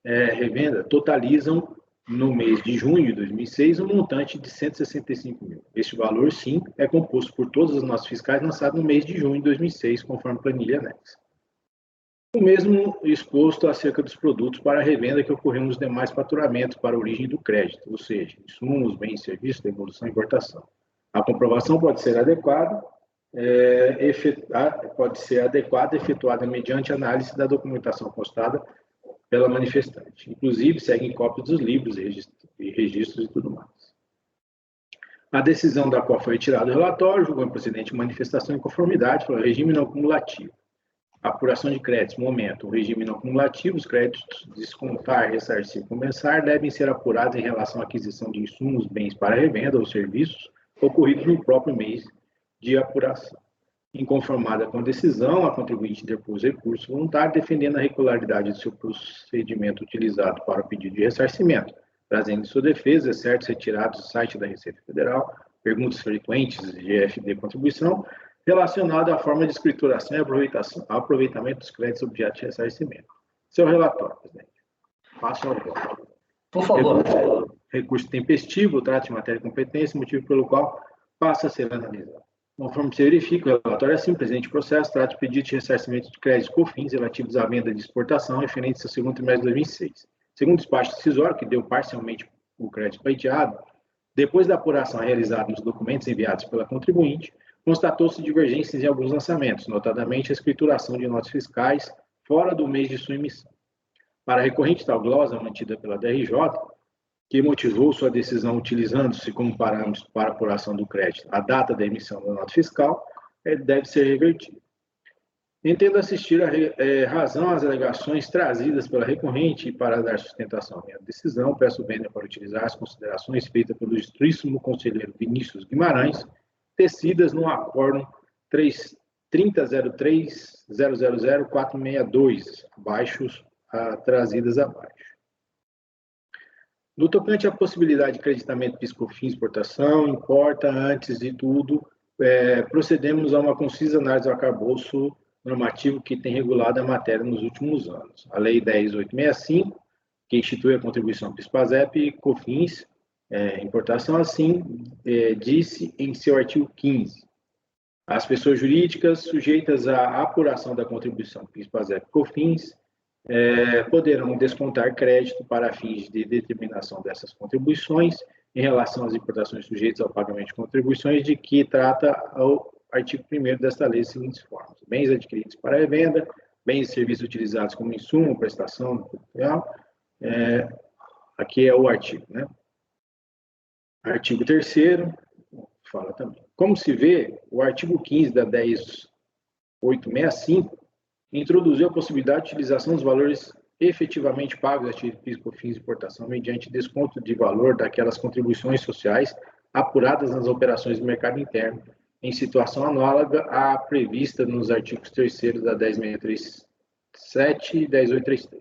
revenda, totalizam, no mês de junho de 2006, um montante de 165 mil. Este valor, sim, é composto por todas as notas fiscais lançadas no mês de junho de 2006, conforme a planilha anexa. O mesmo exposto acerca dos produtos para revenda que ocorreu nos demais faturamentos para a origem do crédito, ou seja, insumos, bens, serviços, devolução e importação. A comprovação pode ser adequada, efetuada mediante análise da documentação constada pela manifestante. Inclusive, seguem cópias dos livros e registros e tudo mais. A decisão da qual foi retirado o relatório julgou em procedente manifestação em conformidade para o regime não cumulativo. Apuração de créditos, momento. O regime não cumulativo, os créditos descontar, ressarcir e compensar devem ser apurados em relação à aquisição de insumos, bens para revenda ou serviços ocorridos no próprio mês de apuração. Inconformada com a decisão, a contribuinte interpôs recurso voluntário defendendo a regularidade do seu procedimento utilizado para o pedido de ressarcimento, trazendo em sua defesa excertos retirados do site da Receita Federal, perguntas frequentes de FD contribuição, relacionado à forma de escrituração e aproveitamento dos créditos objeto de ressarcimento. Seu relatório, presidente. Passo ao voto. Por favor. Recurso tempestivo, trata de matéria de competência, motivo pelo qual passa a ser analisado. Conforme se verifica, o relatório é assim, presente processo, trata de pedido de ressarcimento de créditos COFINS relativos à venda de exportação referentes ao segundo trimestre de 2006. Segundo o despacho decisório, que deu parcialmente o crédito pleiteado, depois da apuração realizada nos documentos enviados pela contribuinte, constatou-se divergências em alguns lançamentos, notadamente a escrituração de notas fiscais fora do mês de sua emissão. Para a recorrente tal glosa mantida pela DRJ, que motivou sua decisão utilizando-se como parâmetro para apuração do crédito a data da emissão da nota fiscal, deve ser revertida. Entendo assistir a razão às alegações trazidas pela recorrente e para dar sustentação à minha decisão, peço vênia para utilizar as considerações feitas pelo ilustríssimo conselheiro Vinícius Guimarães, tecidas no acórdão 3003-000-462, trazidas abaixo. No tocante à possibilidade de creditamento de PIS/COFINS exportação, importa, antes de tudo, procedemos a uma concisa análise do arcabouço normativo que tem regulado a matéria nos últimos anos. A Lei 10.865, que institui a contribuição PIS/PASEP e COFINS, importação, assim, disse em seu artigo 15. As pessoas jurídicas sujeitas à apuração da contribuição PIS/PASEP e COFINS poderão descontar crédito para fins de determinação dessas contribuições em relação às importações sujeitas ao pagamento de contribuições, de que trata o artigo 1º desta lei, das seguintes formas: bens adquiridos para revenda, bens e serviços utilizados como insumo, prestação do capital. Aqui é o artigo, né? Artigo 3º, fala também. Como se vê, o artigo 15 da 10.865 introduziu a possibilidade de utilização dos valores efetivamente pagos a título de PIS/COFINS de importação mediante desconto de valor daquelas contribuições sociais apuradas nas operações do mercado interno, em situação análoga à prevista nos artigos 3º da 10.637 e 10.833.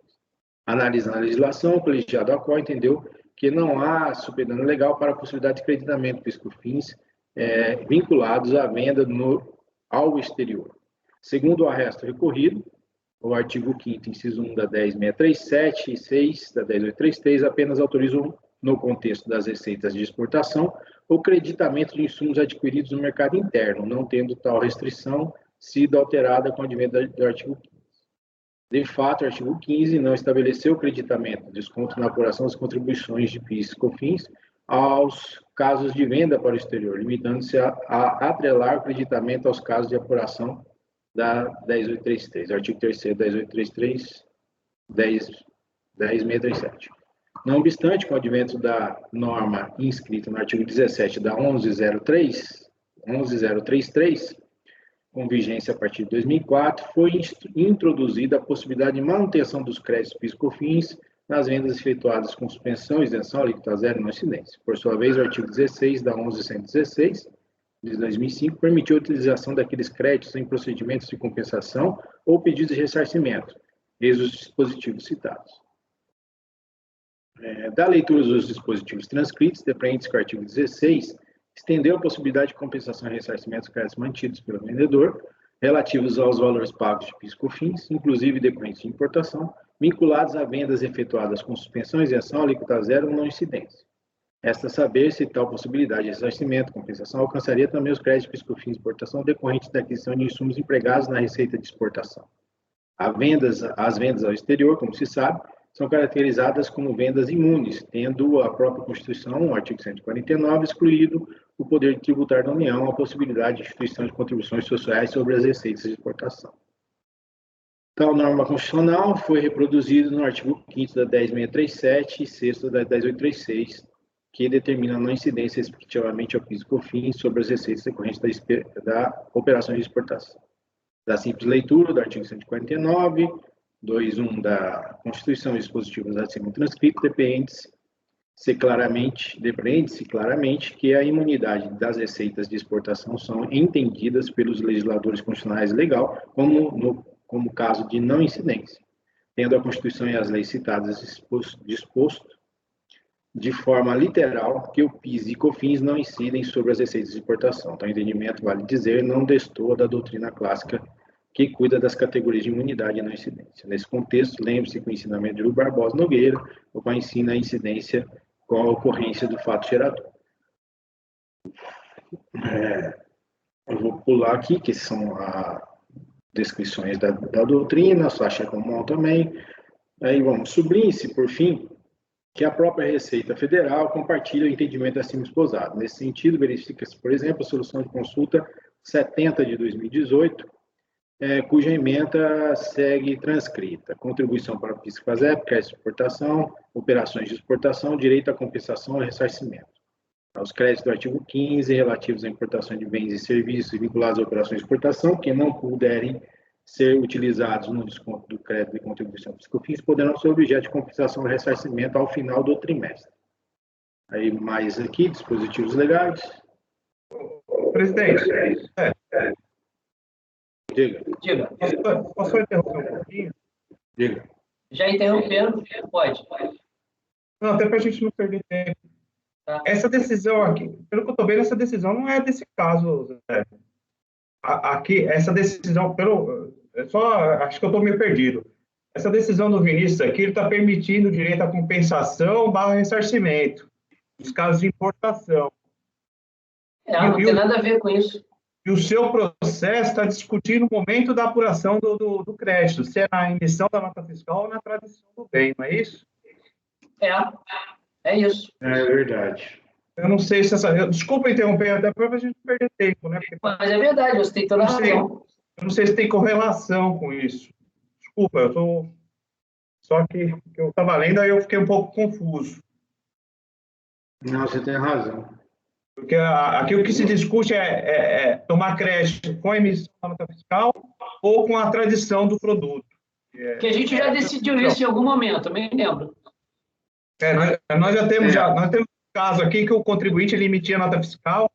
Analisando a legislação, o colegiado ACO entendeu que não há superdano legal para a possibilidade de creditamento PIS/COFINS vinculados à venda ao exterior. Segundo o arresto recorrido, o artigo 5º, inciso 1 da 10.637 e 6 da 10.833 apenas autorizam, no contexto das receitas de exportação, o creditamento de insumos adquiridos no mercado interno, não tendo tal restrição sido alterada com o advento do artigo 15. De fato, o artigo 15 não estabeleceu o creditamento, desconto na apuração das contribuições de PIS/COFINS aos casos de venda para o exterior, limitando-se a atrelar o creditamento aos casos de apuração da 10.833, artigo 3º, 10.833, 10.637. Não obstante, com o advento da norma inscrita no artigo 17 da 11.033, com vigência a partir de 2004, foi introduzida a possibilidade de manutenção dos créditos PIS/COFINS nas vendas efetuadas com suspensão, isenção, alíquota zero e não incidência. Por sua vez, o artigo 16 da 11.116, de 2005, permitiu a utilização daqueles créditos em procedimentos de compensação ou pedidos de ressarcimento, eis os dispositivos citados. Da leitura dos dispositivos transcritos, depreende-se que o artigo 16 estendeu a possibilidade de compensação e ressarcimento dos créditos mantidos pelo vendedor, relativos aos valores pagos de PIS/COFINS, inclusive decorrentes de importação, vinculados a vendas efetuadas com suspensão, isenção, alíquota zero ou não incidência. Resta saber se tal possibilidade de ressarcimento, compensação, alcançaria também os créditos PIS/COFINS de importação decorrentes da aquisição de insumos empregados na receita de exportação. As vendas ao exterior, como se sabe, são caracterizadas como vendas imunes, tendo a própria Constituição, o artigo 149, excluído o poder tributário da União, a possibilidade de instituição de contribuições sociais sobre as receitas de exportação. Tal norma constitucional foi reproduzida no artigo 5º da 10.637 e 6º da 10.836, que determina a não incidência, respectivamente, ao PIS/COFINS sobre as receitas decorrentes da operação de exportação. Da simples leitura do artigo 149, 2.1 da Constituição e dispositivos acima transcritos, depreende-se claramente que a imunidade das receitas de exportação são entendidas pelos legisladores constitucionais legal como caso de não incidência, tendo a Constituição e as leis citadas disposto de forma literal que o PIS e COFINS não incidem sobre as receitas de exportação. Então, o entendimento, vale dizer, não destoa da doutrina clássica que cuida das categorias de imunidade e não incidência. Nesse contexto, lembre-se que o ensinamento de Rui Barbosa Nogueira ensina a incidência com a ocorrência do fato gerador. Eu vou pular aqui, que são as descrições da doutrina, Sacha Comum também. Aí vamos, sublinhe-se, por fim, que a própria Receita Federal compartilha o entendimento acima exposado. Nesse sentido, verifica-se, por exemplo, a solução de consulta 70 de 2018, cuja ementa segue transcrita: contribuição para PIS/PASEP, crédito de exportação, operações de exportação, direito à compensação e ressarcimento. Os créditos do artigo 15, relativos à importação de bens e serviços vinculados a operações de exportação, que não puderem ser utilizados no desconto do crédito de contribuição PiscoFins poderão ser objeto de compensação e ressarcimento ao final do trimestre. Aí, mais aqui, dispositivos legais. Presidente, Diga. Diga. posso interromper um pouquinho? Diga. Já interrompendo? Pode. Não, até para a gente não perder tempo. Tá. Essa decisão aqui, pelo que eu estou vendo, essa decisão não é desse caso, Zé. Aqui, essa decisão, acho que eu estou meio perdido. Essa decisão do Vinícius aqui, ele está permitindo o direito à compensação / ressarcimento, nos casos de importação. Não tem nada a ver com isso. E o seu processo está discutindo o momento da apuração do crédito, se é na emissão da nota fiscal ou na tradição do bem, não é isso? É isso. É verdade. Eu não sei se desculpa interromper, até para a gente não perder tempo, né? Porque Mas é verdade, você tem toda a razão. eu não sei se tem correlação com isso. Desculpa, eu estou... Só que eu estava lendo, aí eu fiquei um pouco confuso. Não, você tem razão. Porque aqui o que se discute é tomar crédito com a emissão da nota fiscal ou com a tradição do produto. Que a gente já decidiu isso em algum momento, eu me lembro. Nós já temos um caso aqui que o contribuinte ele emitia a nota fiscal,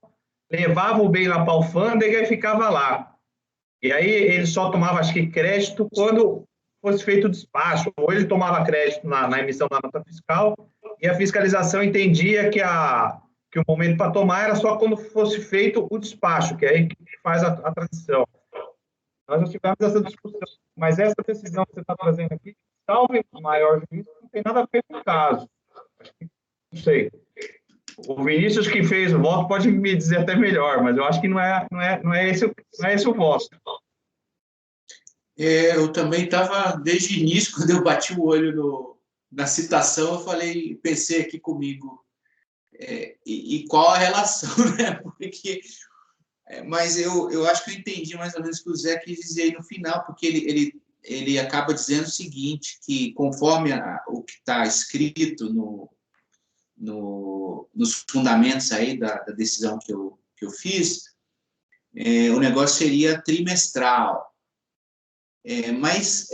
levava o bem lá para a alfândega e ficava lá. E aí ele só tomava, acho que, crédito quando fosse feito o despacho, ou ele tomava crédito na emissão da nota fiscal e a fiscalização entendia que o momento para tomar era só quando fosse feito o despacho, que é aí que faz a tradição. Nós já tivemos essa discussão, mas essa decisão que você está trazendo aqui, salvo o maior juízo, não tem nada a ver com o caso. Não sei. O Vinícius que fez o voto pode me dizer até melhor, mas eu acho que não é esse o voto. Eu também estava, desde o início, quando eu bati o olho na citação, pensei aqui comigo, e qual a relação, né? Porque, mas eu acho que eu entendi mais ou menos o que o Zé quis dizer aí no final, porque ele acaba dizendo o seguinte, que conforme o que está escrito nos fundamentos aí da decisão que eu fiz, o negócio seria trimestral. Mas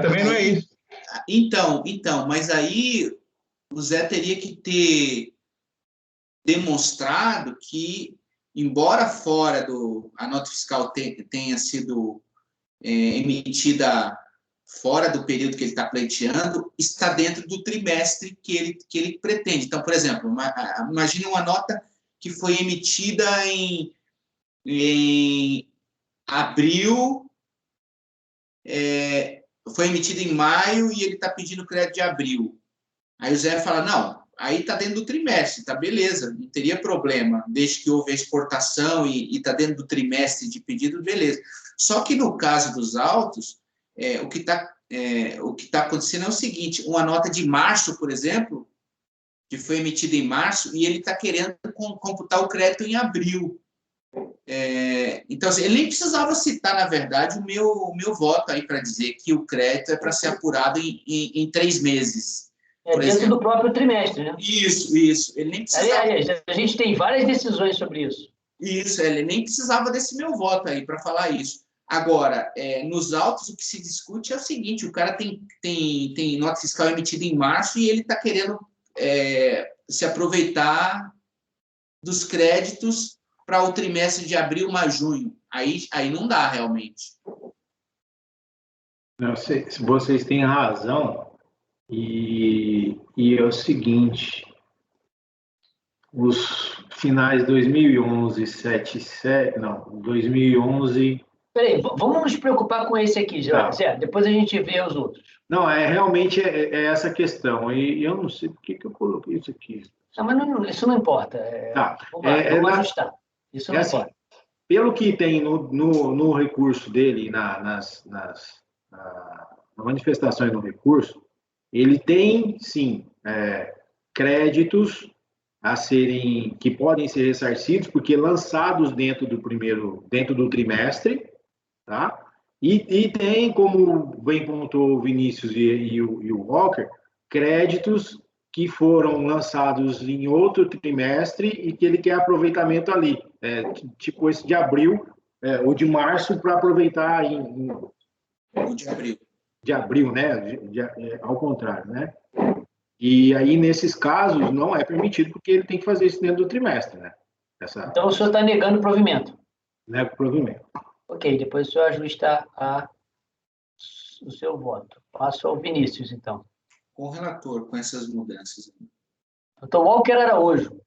também não é isso. Então, mas aí o Zé teria que ter demonstrado que, embora a nota fiscal tenha sido emitida fora do período que ele está pleiteando, está dentro do trimestre que ele pretende. Então, por exemplo, imagine uma nota que foi emitida em abril, foi emitida em maio e ele está pedindo crédito de abril. Aí o Zé fala, não, aí está dentro do trimestre, tá beleza, não teria problema, desde que houve a exportação e está dentro do trimestre de pedido, beleza. Só que no caso dos autos, o que está acontecendo é o seguinte, uma nota de março, por exemplo, que foi emitida em março, e ele está querendo computar o crédito em abril. Então, assim, ele nem precisava citar, na verdade, o meu voto aí para dizer que o crédito é para ser apurado em 3 meses. Dentro do próprio trimestre, né? Isso. Ele nem precisava... Aliás, a gente tem várias decisões sobre isso. Isso, ele nem precisava desse meu voto aí para falar isso. Agora, nos autos, o que se discute é o seguinte, o cara tem nota fiscal emitida em março e ele está querendo se aproveitar dos créditos para o trimestre de abril mais junho. Aí não dá, realmente. Não, vocês têm razão. E é o seguinte, os finais 2011, 2011... Peraí, vamos nos preocupar com esse aqui, já, Zé, depois a gente vê os outros. Não, realmente essa questão, e eu não sei por que eu coloquei isso aqui. Não, mas isso não importa. Vamos ajustar. Isso não importa. Assim, pelo que tem no recurso dele, na manifestação e no recurso, ele tem, sim, créditos que podem ser ressarcidos, porque lançados dentro do trimestre, tá? E tem, como bem pontuou o Vinícius e o Walker, créditos que foram lançados em outro trimestre e que ele quer aproveitamento ali, tipo esse de abril, o de março para aproveitar O de abril. de abril, né? Ao contrário, né? E aí, nesses casos, não é permitido, porque ele tem que fazer isso dentro do trimestre, né? Então, o senhor está negando o provimento. Nego o provimento. Ok, depois o senhor ajusta o seu voto. Passo ao Vinícius, então. Com o relator, com essas mudanças. Doutor Walker Araújo.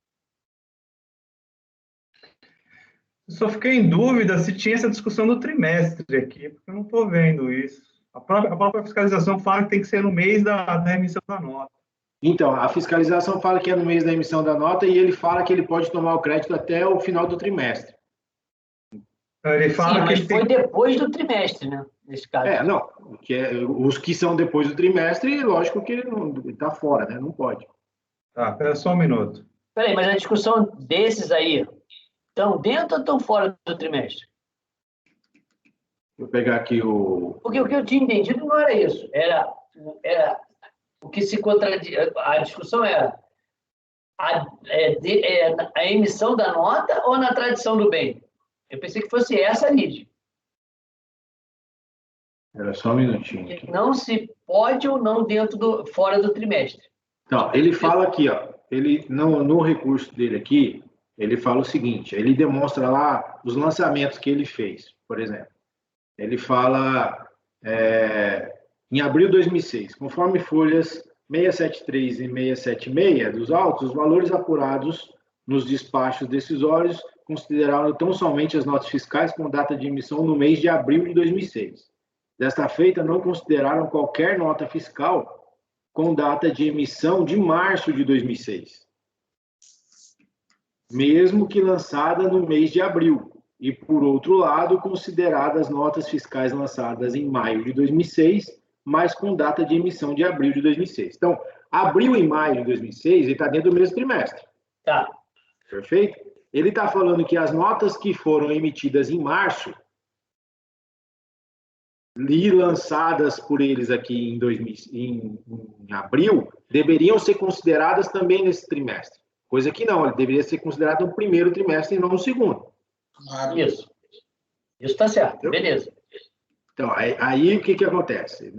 Eu só fiquei em dúvida se tinha essa discussão do trimestre aqui, porque eu não estou vendo isso. A própria fiscalização fala que tem que ser no mês da emissão da nota. Então, a fiscalização fala que é no mês da emissão da nota e ele fala que ele pode tomar o crédito até o final do trimestre. Ele fala Sim, que mas ele foi tem... depois do trimestre, né? Nesse caso. Não. Os que são depois do trimestre, lógico que ele está fora, né? Não pode. Tá, espera só um minuto. Peraí, mas a discussão desses aí estão dentro ou estão fora do trimestre? Vou pegar aqui o... Porque o que eu tinha entendido não era isso. Era o que se contradizia. A discussão era a emissão da nota ou na tradição do bem? Eu pensei que fosse essa a lide. Era só um minutinho aqui. Não se pode ou não fora do trimestre. Então, ele fala aqui, ó, ele no recurso dele aqui, ele fala o seguinte, ele demonstra lá os lançamentos que ele fez, por exemplo. Ele fala em abril de 2006, conforme folhas 673 e 676 dos autos, os valores apurados nos despachos decisórios consideraram tão somente as notas fiscais com data de emissão no mês de abril de 2006. Desta feita, não consideraram qualquer nota fiscal com data de emissão de março de 2006, mesmo que lançada no mês de abril. E, por outro lado, consideradas notas fiscais lançadas em maio de 2006, mas com data de emissão de abril de 2006. Então, abril e maio de 2006, ele está dentro do mesmo trimestre. Tá. Perfeito? Ele está falando que as notas que foram emitidas em março e lançadas por eles aqui em abril, deveriam ser consideradas também nesse trimestre. Coisa que não, ele deveria ser considerado no primeiro trimestre e não no segundo. Isso. Isso está certo, beleza. Então, aí o que acontece?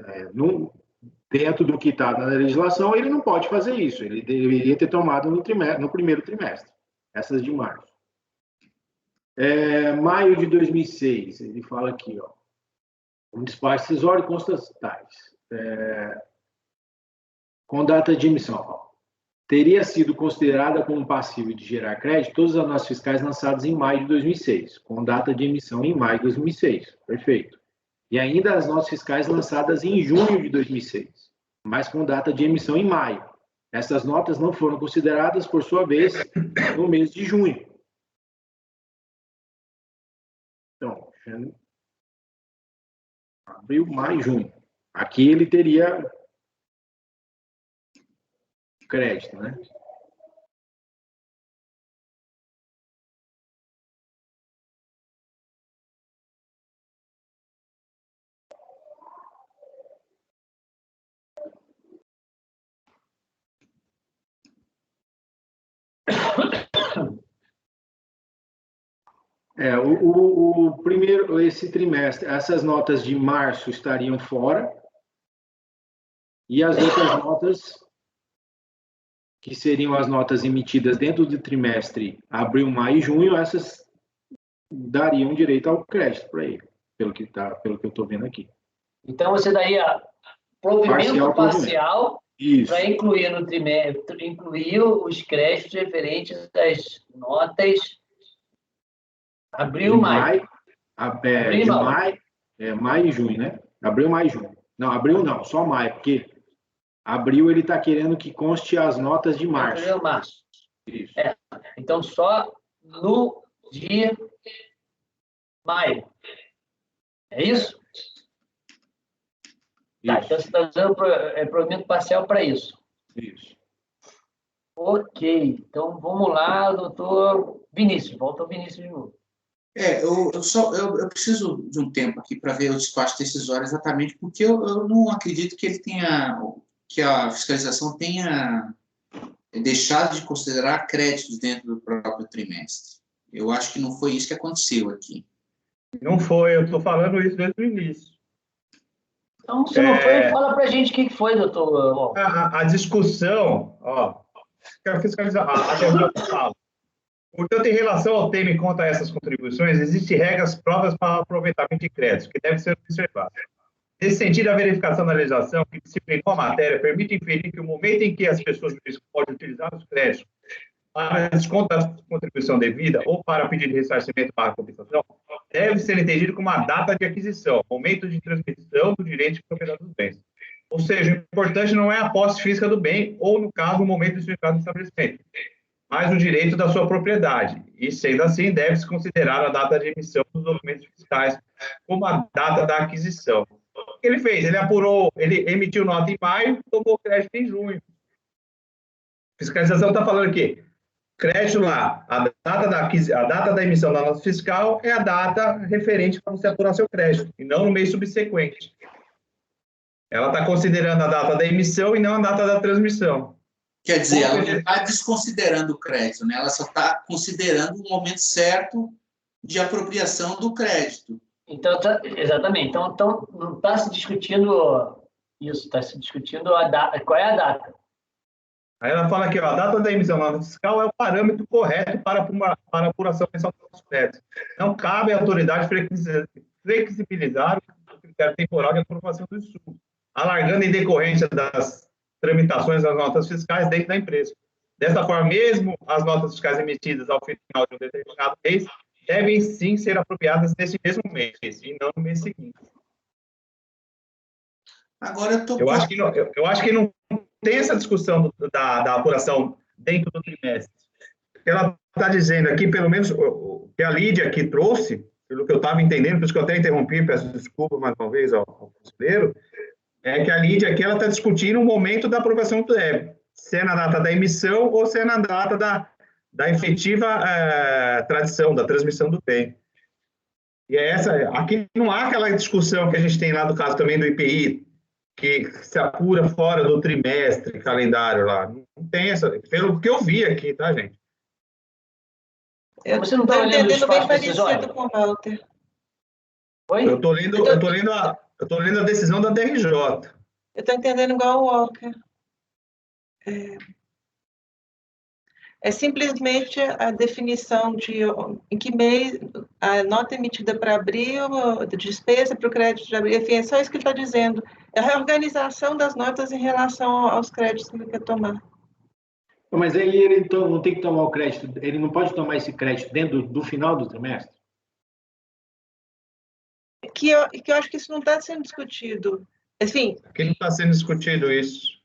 Dentro do que está na legislação, ele não pode fazer isso. Ele deveria ter tomado no primeiro trimestre, essas de março. Maio de 2006, ele fala aqui, ó, um despacho decisório consta tais, com data de emissão, ó, teria sido considerada como passivo de gerar crédito todas as notas fiscais lançadas em maio de 2006, com data de emissão em maio de 2006. Perfeito. E ainda as notas fiscais lançadas em junho de 2006, mas com data de emissão em maio. Essas notas não foram consideradas, por sua vez, no mês de junho. Então, abril, maio, junho. Aqui ele teria crédito, né? O primeiro, esse trimestre, essas notas de março estariam fora e as outras notas, que seriam as notas emitidas dentro do trimestre abril, maio e junho, essas dariam direito ao crédito para ele, pelo que eu estou vendo aqui. Então, você daria provimento parcial para incluir no trimestre, incluir os créditos referentes às notas abril, maio. Maio e junho, né? Abril, maio e junho. Não, abril não, só maio, porque abril ele está querendo que conste as notas de março. Abril, março. Isso. Então, só no dia maio. É isso? Tá, então você está dando provimento parcial para isso. Isso. Ok, então vamos lá, doutor Vinícius. Volta ao Vinícius de novo. Eu preciso de um tempo aqui para ver o despacho decisório exatamente, porque eu não acredito que que a fiscalização tenha deixado de considerar créditos dentro do próprio trimestre. Eu acho que não foi isso que aconteceu aqui. Não foi, eu estou falando isso desde o início. Então, se não foi, fala para a gente o que foi, doutor. A discussão, quero fiscalizar, a DRJ fala. Portanto, em relação ao tema e quanto a essas contribuições, existem regras próprias para o aproveitamento de créditos, que devem ser observadas. Nesse sentido, a verificação da legislação que disciplinou a matéria permite inferir que o momento em que as pessoas jurídicas podem utilizar os créditos para desconto da contribuição devida ou para pedido de ressarcimento para compensação, deve ser entendido como a data de aquisição, momento de transmissão do direito de propriedade dos bens. Ou seja, o importante não é a posse física do bem, ou, no caso, o momento especificado do estabelecimento, mas o direito da sua propriedade. E, sendo assim, deve-se considerar a data de emissão dos documentos fiscais como a data da aquisição. O que ele fez? Ele apurou, ele emitiu nota em maio, tomou crédito em junho. Fiscalização está falando aqui, crédito lá, a data da emissão da nota fiscal é a data referente para você apurar seu crédito, e não no mês subsequente. Ela está considerando a data da emissão e não a data da transmissão. Quer dizer, ela não está desconsiderando o crédito, né? Ela só está considerando o momento certo de apropriação do crédito. Então, exatamente. Então, não está se discutindo isso, está se discutindo a data. Qual é a data? Aí ela fala que a data da emissão da nota fiscal é o parâmetro correto para a apuração mensal dos créditos. Não cabe à autoridade flexibilizar o critério temporal de aprovação do estudo, alargando em decorrência das tramitações das notas fiscais dentro da empresa. Desta forma, mesmo as notas fiscais emitidas ao final de um determinado mês devem sim ser apropriadas nesse mesmo mês, e não no mês seguinte. Agora eu acho que não tem essa discussão da apuração dentro do trimestre. Ela está dizendo aqui, pelo menos, o que a Lídia aqui trouxe, pelo que eu estava entendendo, por isso que eu até interrompi, peço desculpa mais uma vez ao conselheiro, é que a Lídia aqui ela está discutindo o momento da aprovação do débito, se é na data da emissão ou se é na data da efetiva tradição, da transmissão do bem. E aqui não há aquela discussão que a gente tem lá do caso também do IPI, que se apura fora do trimestre, calendário lá. Não tem essa, pelo que eu vi aqui, tá, gente? Você não está entendendo bem parecido com o Walter. Oi? Eu estou lendo a decisão da DRJ. Eu estou entendendo igual o Walker. É simplesmente a definição de em que mês a nota emitida para abril, despesa para o crédito de abril, enfim, é só isso que ele está dizendo. É a reorganização das notas em relação aos créditos que ele quer tomar. Mas aí ele não tem que tomar o crédito, ele não pode tomar esse crédito dentro do final do trimestre? Que eu acho que isso não está sendo discutido. Enfim. Aqui não está sendo discutido isso.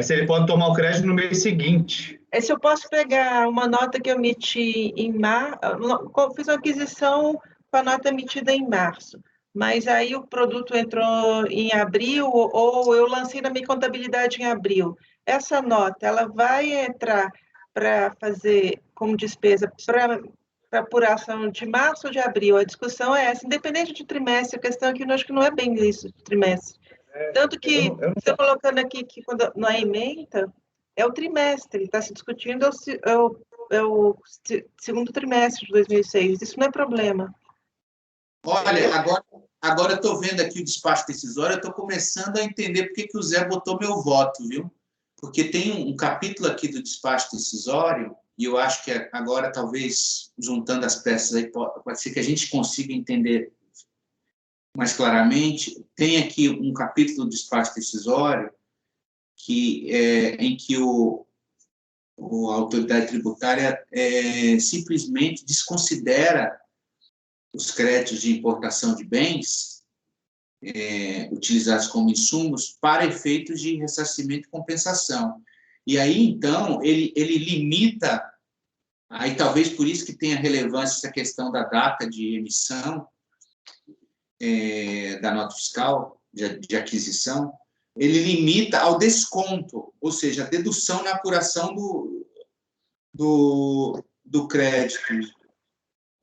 Se ele pode tomar o crédito no mês seguinte. Se eu posso pegar uma nota que eu emiti em março, fiz uma aquisição com a nota emitida em março, mas aí o produto entrou em abril, ou eu lancei na minha contabilidade em abril. Essa nota, ela vai entrar para fazer como despesa para apuração de março ou de abril? A discussão é essa, independente de trimestre, a questão aqui, eu acho que não é bem isso, de trimestre. Tanto que, estou colocando aqui que quando na ementa, é o trimestre, está se discutindo é o segundo trimestre de 2006, isso não é problema. Olha, agora eu estou vendo aqui o despacho decisório, eu estou começando a entender por que o Zé botou meu voto, viu? Porque tem um capítulo aqui do despacho decisório, e eu acho que agora, talvez, juntando as peças aí, pode ser que a gente consiga entender mais claramente. Tem aqui um capítulo do despacho decisório em que a autoridade tributária simplesmente desconsidera os créditos de importação de bens utilizados como insumos para efeitos de ressarcimento e compensação. E aí, então, ele limita, aí talvez por isso que tenha relevância essa questão da data de emissão da nota fiscal de aquisição, ele limita ao desconto, ou seja, a dedução na apuração do crédito.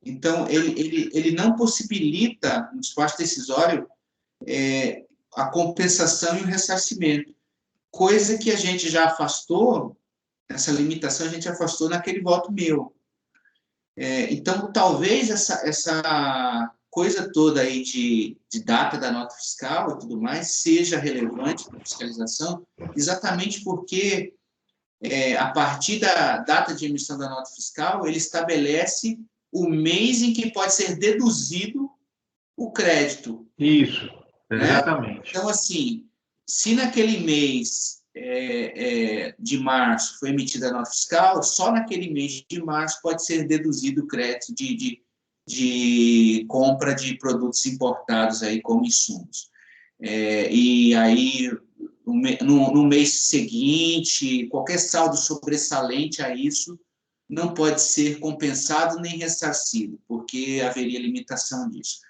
Então, ele não possibilita, no despacho decisório, a compensação e o ressarcimento, coisa que a gente já afastou, essa limitação a gente afastou naquele voto meu. Então, talvez essa coisa toda aí de data da nota fiscal e tudo mais seja relevante para a fiscalização, exatamente porque, a partir da data de emissão da nota fiscal, ele estabelece o mês em que pode ser deduzido o crédito. Isso, né? exatamente. Então, assim, se naquele mês de março foi emitida a nota fiscal, só naquele mês de março pode ser deduzido o crédito de compra de produtos importados aí como insumos. E aí, no mês seguinte, qualquer saldo sobressalente a isso não pode ser compensado nem ressarcido, porque haveria limitação disso.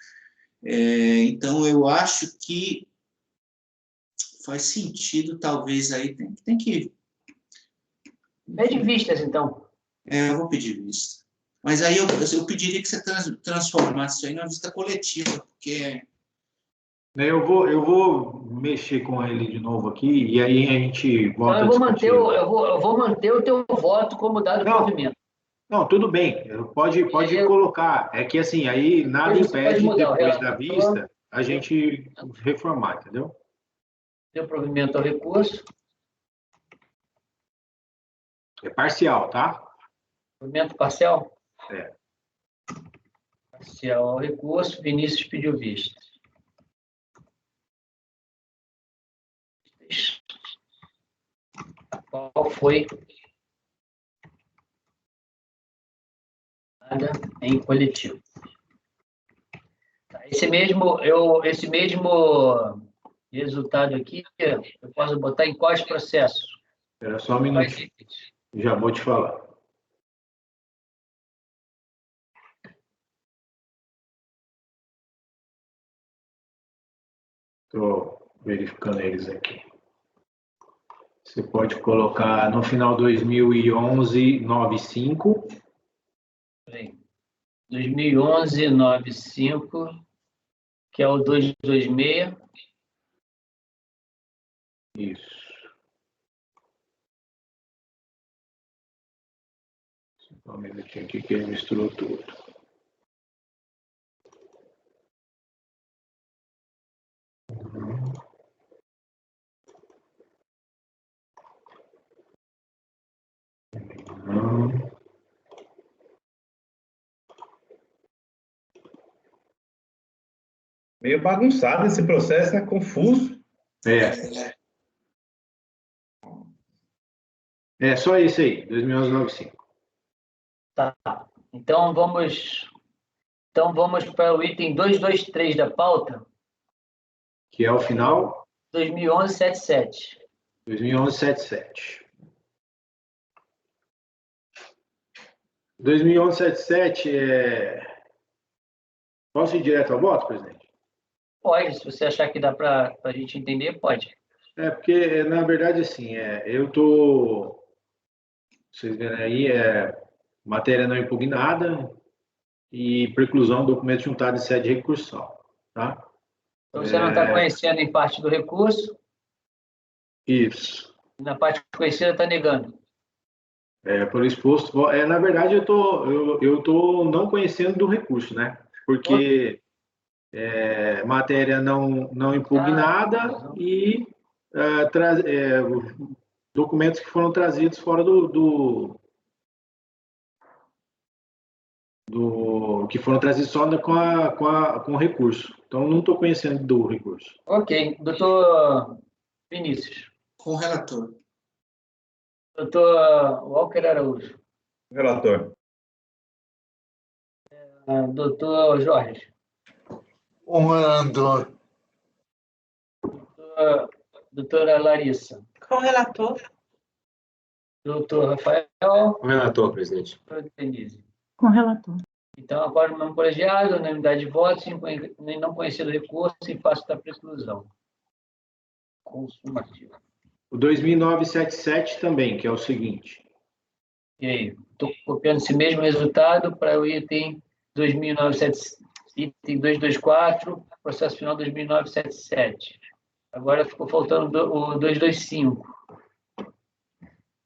Então, eu acho que faz sentido, talvez, aí tem que... Pede vistas, então. Eu vou pedir vista. Mas aí eu pediria que você transformasse isso aí numa vista coletiva, porque... Eu vou mexer com ele de novo aqui, e aí a gente volta Então, a discutir. eu vou manter o teu voto como dado provimento. Não, tudo bem, pode colocar. É que assim, aí nada impede depois da vista a gente reformar, entendeu? Deu provimento ao recurso. É parcial, tá? Provimento parcial? É. Parcial ao recurso, Vinícius pediu vista. Qual foi? Nada em coletivo. Esse mesmo resultado aqui, eu posso botar em quais processos? Espera só um minutinho. Já vou te falar. Estou verificando eles aqui. Você pode colocar no final 2011, 95. 2011, 95, que é o 226. Isso. Só um minutinho aqui que ele misturou tudo. Meio bagunçado esse processo, né? Confuso. É só esse aí, 2011-95. Tá. Então vamos para o item 223 da pauta. Que é o final? 2011-77. 2011-77. 2011-77 Posso ir direto ao voto, presidente? Pode, se você achar que dá para a gente entender, pode. Porque, na verdade, assim, eu estou... Vocês verem aí, matéria não impugnada e preclusão do documento juntado em sede recursal, tá? Então, você não está conhecendo em parte do recurso? Isso. Na parte conhecida, está negando? Por exposto... na verdade, eu tô não conhecendo do recurso, né? Porque matéria não impugnada e documentos que foram trazidos fora que foram trazidos só com o recurso. Então, não estou conhecendo do recurso. Ok. Doutor Vinícius. Com o relator. Doutor Walker Araújo. Relator. Doutor Jorge. Com o relator. Doutora Larissa. Com o relator. Doutor Rafael. Com o relator, presidente. Doutora Denise. Com o relator. Então, agora não colegiado, unanimidade de votos, nem não conhecido recurso em face da preclusão. Consumativo. O 2009-77 também, que é o seguinte. E aí? Estou copiando esse mesmo resultado para o item 2009-77, item 224, processo final 2009-77. Agora ficou faltando o 225.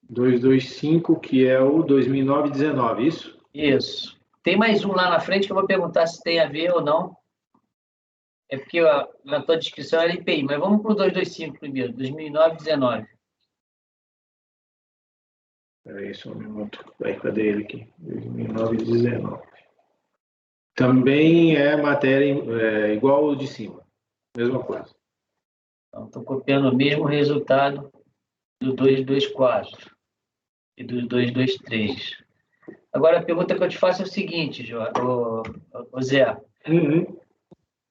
225, que é o 2009-19, isso? Isso. Tem mais um lá na frente que eu vou perguntar se tem a ver ou não. É porque na tua descrição era IPI, mas vamos para o 225 primeiro, 2009-19. Peraí, só um minuto. Aí, cadê ele aqui? 2009-19. Também é matéria igual ao de cima. Mesma coisa. Então, estou copiando o mesmo resultado do 224 e do 223. Agora, a pergunta que eu te faço é o seguinte, Zé. Uhum.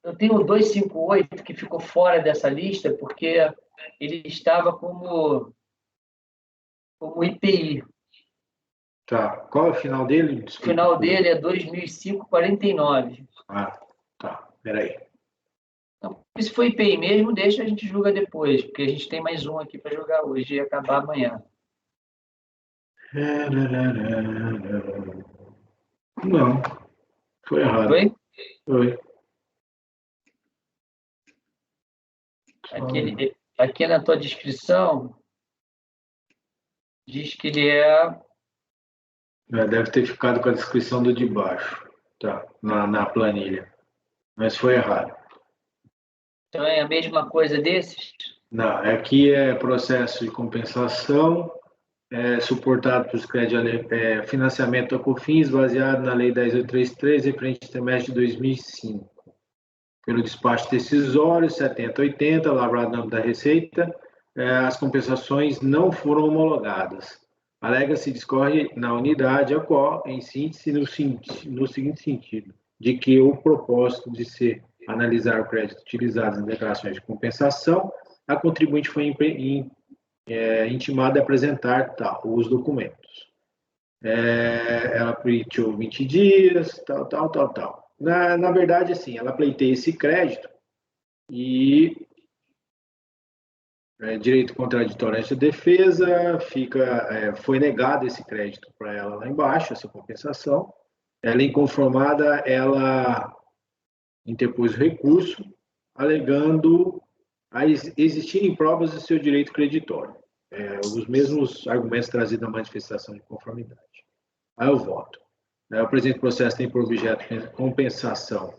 Eu tenho o 258 que ficou fora dessa lista porque ele estava como IPI. Tá. Qual é o final dele? O final dele é 2005-49. Ah, tá. Peraí. Então, se for IPI mesmo, deixa, a gente julga depois, porque a gente tem mais um aqui para jogar hoje e acabar amanhã. Não. Foi errado. Foi? Foi. Aqui na tua descrição diz que ele Deve ter ficado com a descrição do de baixo, tá? Na planilha. Mas foi errado. Então é a mesma coisa desses? Não, aqui é processo de compensação, suportado pelos créditos, financiamento da COFINS, baseado na Lei 10.833, referente ao trimestre de 2005. Pelo despacho decisório 7080, lavrado no âmbito da Receita, as compensações não foram homologadas. Alega-se discorre na unidade a qual, em síntese, no seguinte sentido, de que o propósito de se analisar o crédito utilizado em declarações de compensação, a contribuinte foi intimada a apresentar os documentos. Ela pleiteou 20 dias, tal. Na verdade, assim, ela pleiteia esse crédito e direito contraditório ante a defesa, foi negado esse crédito para ela lá embaixo, essa compensação. Ela, inconformada, ela interpôs o recurso, alegando existirem provas de seu direito creditório. Os mesmos argumentos trazidos na manifestação de conformidade. Aí eu voto. O presente processo tem por objeto compensação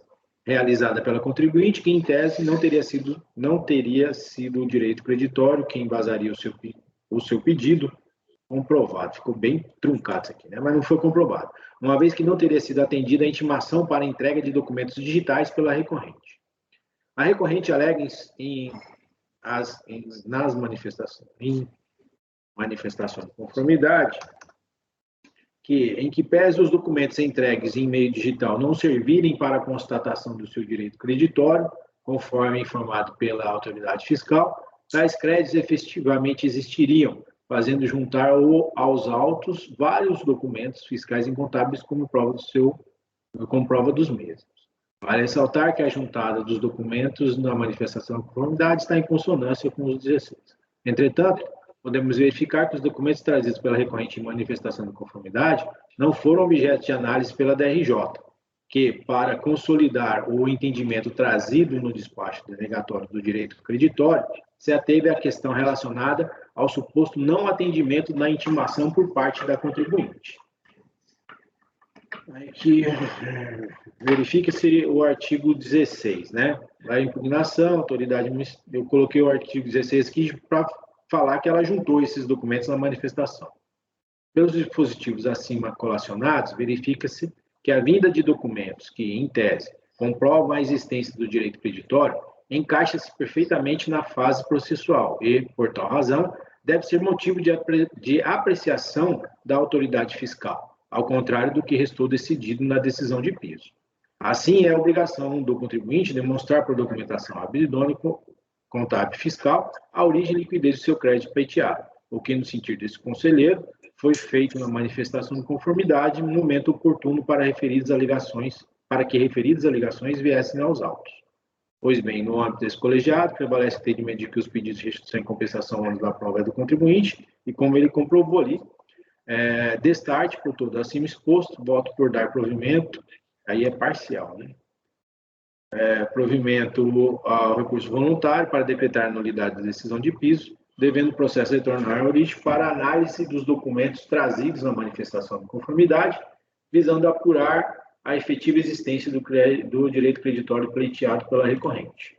realizada pela contribuinte, que, em tese, não teria sido o direito creditório que embasaria o seu pedido comprovado. Ficou bem truncado isso aqui, né? Mas não foi comprovado. Uma vez que não teria sido atendida a intimação para entrega de documentos digitais pela recorrente. A recorrente alega nas manifestações de conformidade em que pese os documentos entregues em meio digital não servirem para a constatação do seu direito creditório, conforme informado pela autoridade fiscal, tais créditos efetivamente existiriam, fazendo juntar aos autos vários documentos fiscais incontáveis como prova dos mesmos. Vale ressaltar que a juntada dos documentos na manifestação de conformidade está em consonância com os 16. Entretanto, podemos verificar que os documentos trazidos pela recorrente em manifestação de conformidade não foram objeto de análise pela DRJ, que, para consolidar o entendimento trazido no despacho denegatório do direito creditório, se ateve à questão relacionada ao suposto não atendimento da intimação por parte da contribuinte. Aqui, verifica-se o artigo 16, né? A impugnação, autoridade, eu coloquei o artigo 16 aqui para falar que ela juntou esses documentos na manifestação. Pelos dispositivos acima colacionados, verifica-se que a vinda de documentos que, em tese, comprovam a existência do direito creditório, encaixa-se perfeitamente na fase processual e, por tal razão, deve ser motivo de apreciação da autoridade fiscal, ao contrário do que restou decidido na decisão de piso. Assim, é obrigação do contribuinte demonstrar por documentação habilidônica contábil fiscal a origem e liquidez do seu crédito pleiteado, o que, no sentido desse conselheiro, foi feito na manifestação de conformidade no momento oportuno para que referidas alegações viessem aos autos. Pois bem, no âmbito desse colegiado, prevalece o entendimento de que os pedidos de restituição e compensação da prova é do contribuinte, e como ele comprovou ali, destarte por todo acima exposto, voto por dar provimento, aí é parcial, né? Provimento ao recurso voluntário para decretar a nulidade da decisão de piso, devendo o processo retornar à origem para análise dos documentos trazidos na manifestação de conformidade visando apurar a efetiva existência do direito creditório pleiteado pela recorrente.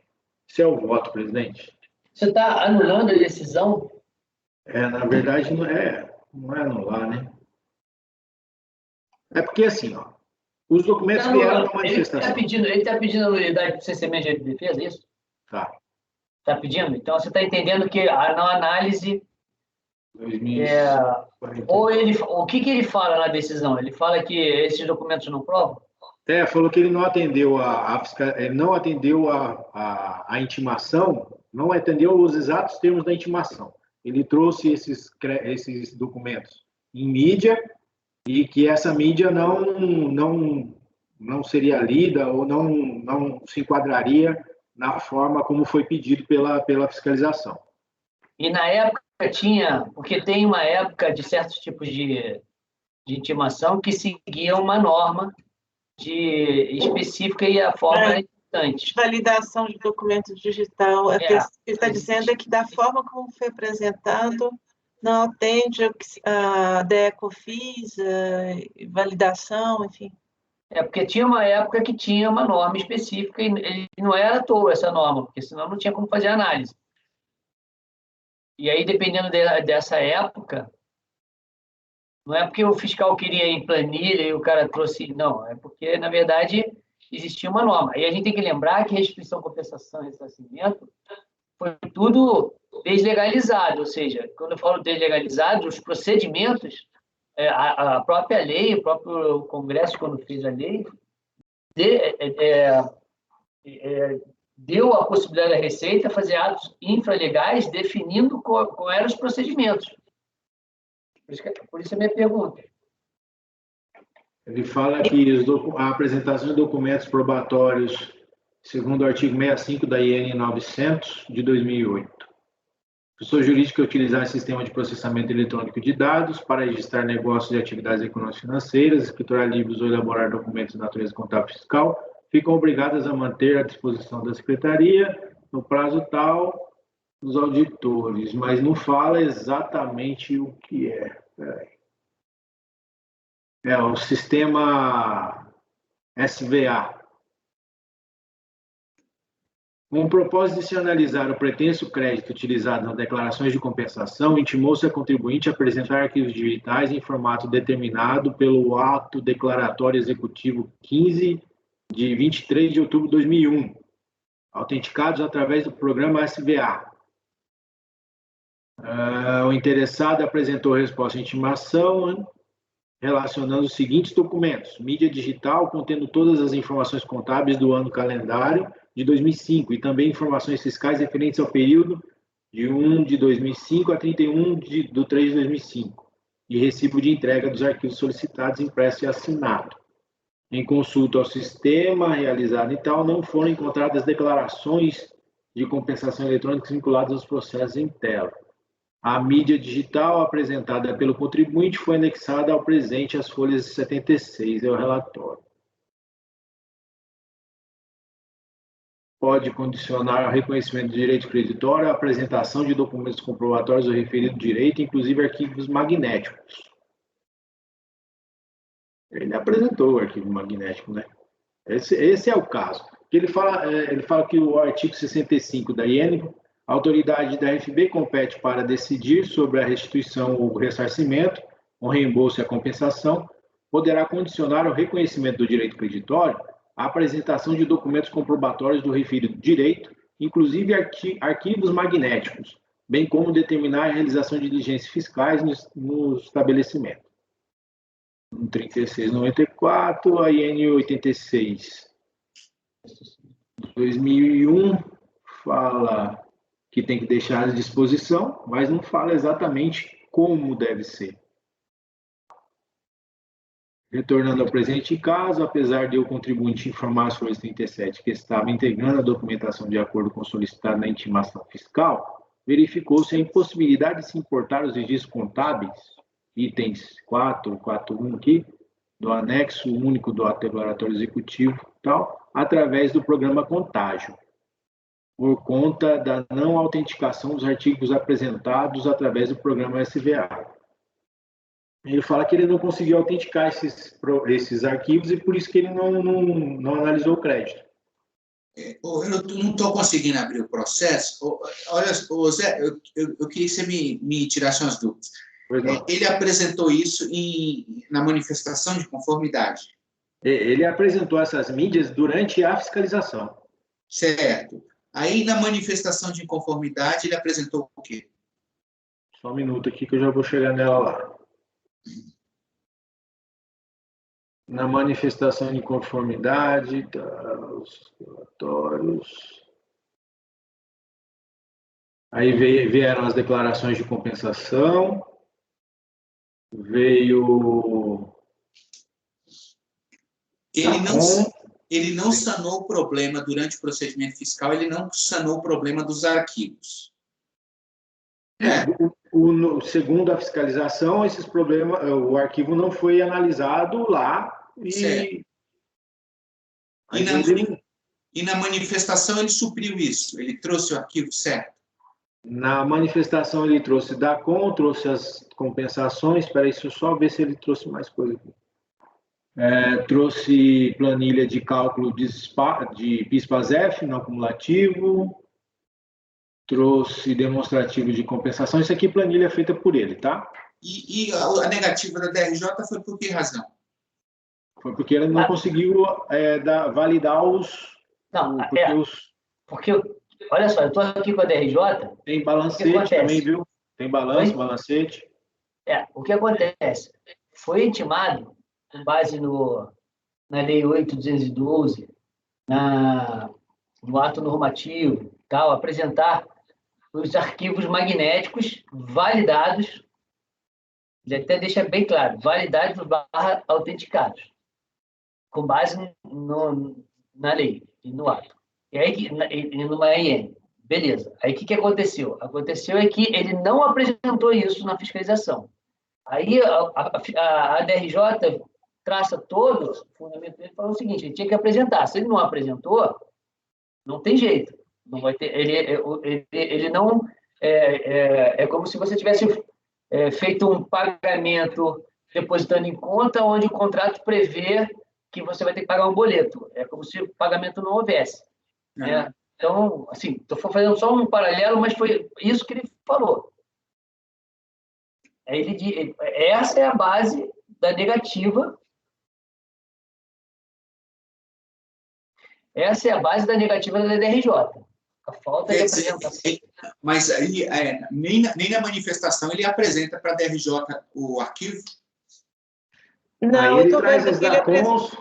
Esse é o voto, presidente. Você está anulando a decisão? Na verdade, não é anular, né? É porque, assim, ó, os documentos vieram da manifestação. Ele está pedindo a nulidade para o licenciamento de defesa, é isso? Tá. Está pedindo? Então, você está entendendo que na análise... 2040. O que ele fala na decisão? Ele fala que esses documentos não provam? Falou que ele não atendeu a intimação, não atendeu os exatos termos da intimação. Ele trouxe esses documentos em mídia e que essa mídia não seria lida ou não se enquadraria na forma como foi pedido pela fiscalização. E na época tinha, porque tem uma época de certos tipos de intimação que seguia uma norma específica e a forma era importante. Validação de documento digital. O que ele está dizendo é que da forma como foi apresentado, não atende a DECOFIS, validação, enfim. Porque tinha uma época que tinha uma norma específica e não era à toa essa norma, porque senão não tinha como fazer análise. E aí, dependendo dessa época, não é porque o fiscal queria em planilha e o cara trouxe... Não, é porque, na verdade, existia uma norma. E a gente tem que lembrar que restituição, compensação e ressarcimento foi tudo deslegalizado. Ou seja, quando eu falo deslegalizado, os procedimentos, a própria lei, o próprio Congresso, quando fez a lei, deu a possibilidade da Receita fazer atos infralegais definindo quais eram os procedimentos. Por isso a minha pergunta. Ele fala que a apresentação de documentos probatórios, segundo o artigo 65 da IN 900, de 2008. Pessoa jurídica utilizar sistema de processamento eletrônico de dados para registrar negócios e atividades econômicas financeiras, escriturar livros ou elaborar documentos de natureza contábil fiscal, ficam obrigadas a manter à disposição da Secretaria, no prazo tal, os auditores, mas não fala exatamente o que é. É o sistema SVA. Com o propósito de se analisar o pretenso crédito utilizado nas declarações de compensação, intimou-se a contribuinte a apresentar arquivos digitais em formato determinado pelo Ato Declaratório Executivo 15, de 23 de outubro de 2001, autenticados através do programa SVA. O interessado apresentou resposta à intimação relacionando os seguintes documentos: mídia digital contendo todas as informações contábeis do ano calendário de 2005 e também informações fiscais referentes ao período de 1 de 2005 a 31 de 3 de 2005 e recibo de entrega dos arquivos solicitados, impresso e assinado. Em consulta ao sistema realizado e tal, não foram encontradas declarações de compensação eletrônica vinculadas aos processos em tela. A mídia digital apresentada pelo contribuinte foi anexada ao presente às folhas 76, é o relatório. Pode condicionar ao reconhecimento do direito creditório a apresentação de documentos comprobatórios do referido direito, inclusive arquivos magnéticos. Ele apresentou o arquivo magnético, né? Esse é o caso. Ele fala que o artigo 65 da IN, a autoridade da RFB compete para decidir sobre a restituição ou ressarcimento, o reembolso e a compensação, poderá condicionar ao reconhecimento do direito creditório a apresentação de documentos comprobatórios do referido direito, inclusive arquivos magnéticos, bem como determinar a realização de diligências fiscais no estabelecimento. 3694, a IN 86, 2001, fala que tem que deixar à disposição, mas não fala exatamente como deve ser. Retornando ao presente caso, apesar de o contribuinte informar sobre os 37 que estava integrando a documentação de acordo com o solicitado na intimação fiscal, verificou-se a impossibilidade de se importar os registros contábeis, itens 441 aqui, do anexo único do ato declaratório executivo, tal, através do programa Contágio, por conta da não autenticação dos artigos apresentados através do programa SVA. Ele fala que ele não conseguiu autenticar esses arquivos e por isso que ele não analisou o crédito. Eu não estou conseguindo abrir o processo. Olha, Zé, eu queria que você me tirasse umas dúvidas. Ele apresentou isso na manifestação de conformidade. Ele apresentou essas mídias durante a fiscalização. Certo. Aí, na manifestação de inconformidade, ele apresentou o quê? Só um minuto aqui que eu já vou chegar nela lá. Na manifestação de conformidade, os relatórios. Aí vieram as declarações de compensação. Veio. Ele não sanou o problema durante o procedimento fiscal, ele não sanou o problema dos arquivos. Segundo a fiscalização, esses problemas, o arquivo não foi analisado lá e na manifestação ele supriu isso, ele trouxe o arquivo certo. Na manifestação ele trouxe DACOM, trouxe as compensações, espera aí, deixa eu só ver se ele trouxe mais coisa aqui. Trouxe planilha de cálculo de PIS/PASEF no acumulativo, trouxe demonstrativo de compensação. Isso aqui planilha feita por ele, tá? E a negativa da DRJ foi por que razão? Foi porque ele não conseguiu validar os... Não, porque olha só, eu estou aqui com a DRJ... Tem balancete também, viu? Tem balancete. O que acontece? Foi intimado, com base na Lei 8.212, no ato normativo, tal, apresentar os arquivos magnéticos validados, ele até deixa bem claro, validados / autenticados, com base na lei e no ato. E aí, numa EN. Beleza. Aí, o que aconteceu? Aconteceu é que ele não apresentou isso na fiscalização. Aí, a DRJ traça todo o fundamento dele, falando o seguinte, ele tinha que apresentar. Se ele não apresentou, não tem jeito. Não vai ter, ele não... É como se você tivesse feito um pagamento depositando em conta onde o contrato prevê que você vai ter que pagar um boleto. É como se o pagamento não houvesse. Né? Então, assim, estou fazendo só um paralelo, mas foi isso que ele falou. Essa é a base da negativa. Essa é a base da negativa da DRJ. A falta de apresentação. Mas aí, nem na manifestação ele apresenta para a DRJ o arquivo? Não, aí ele traz as DACONs,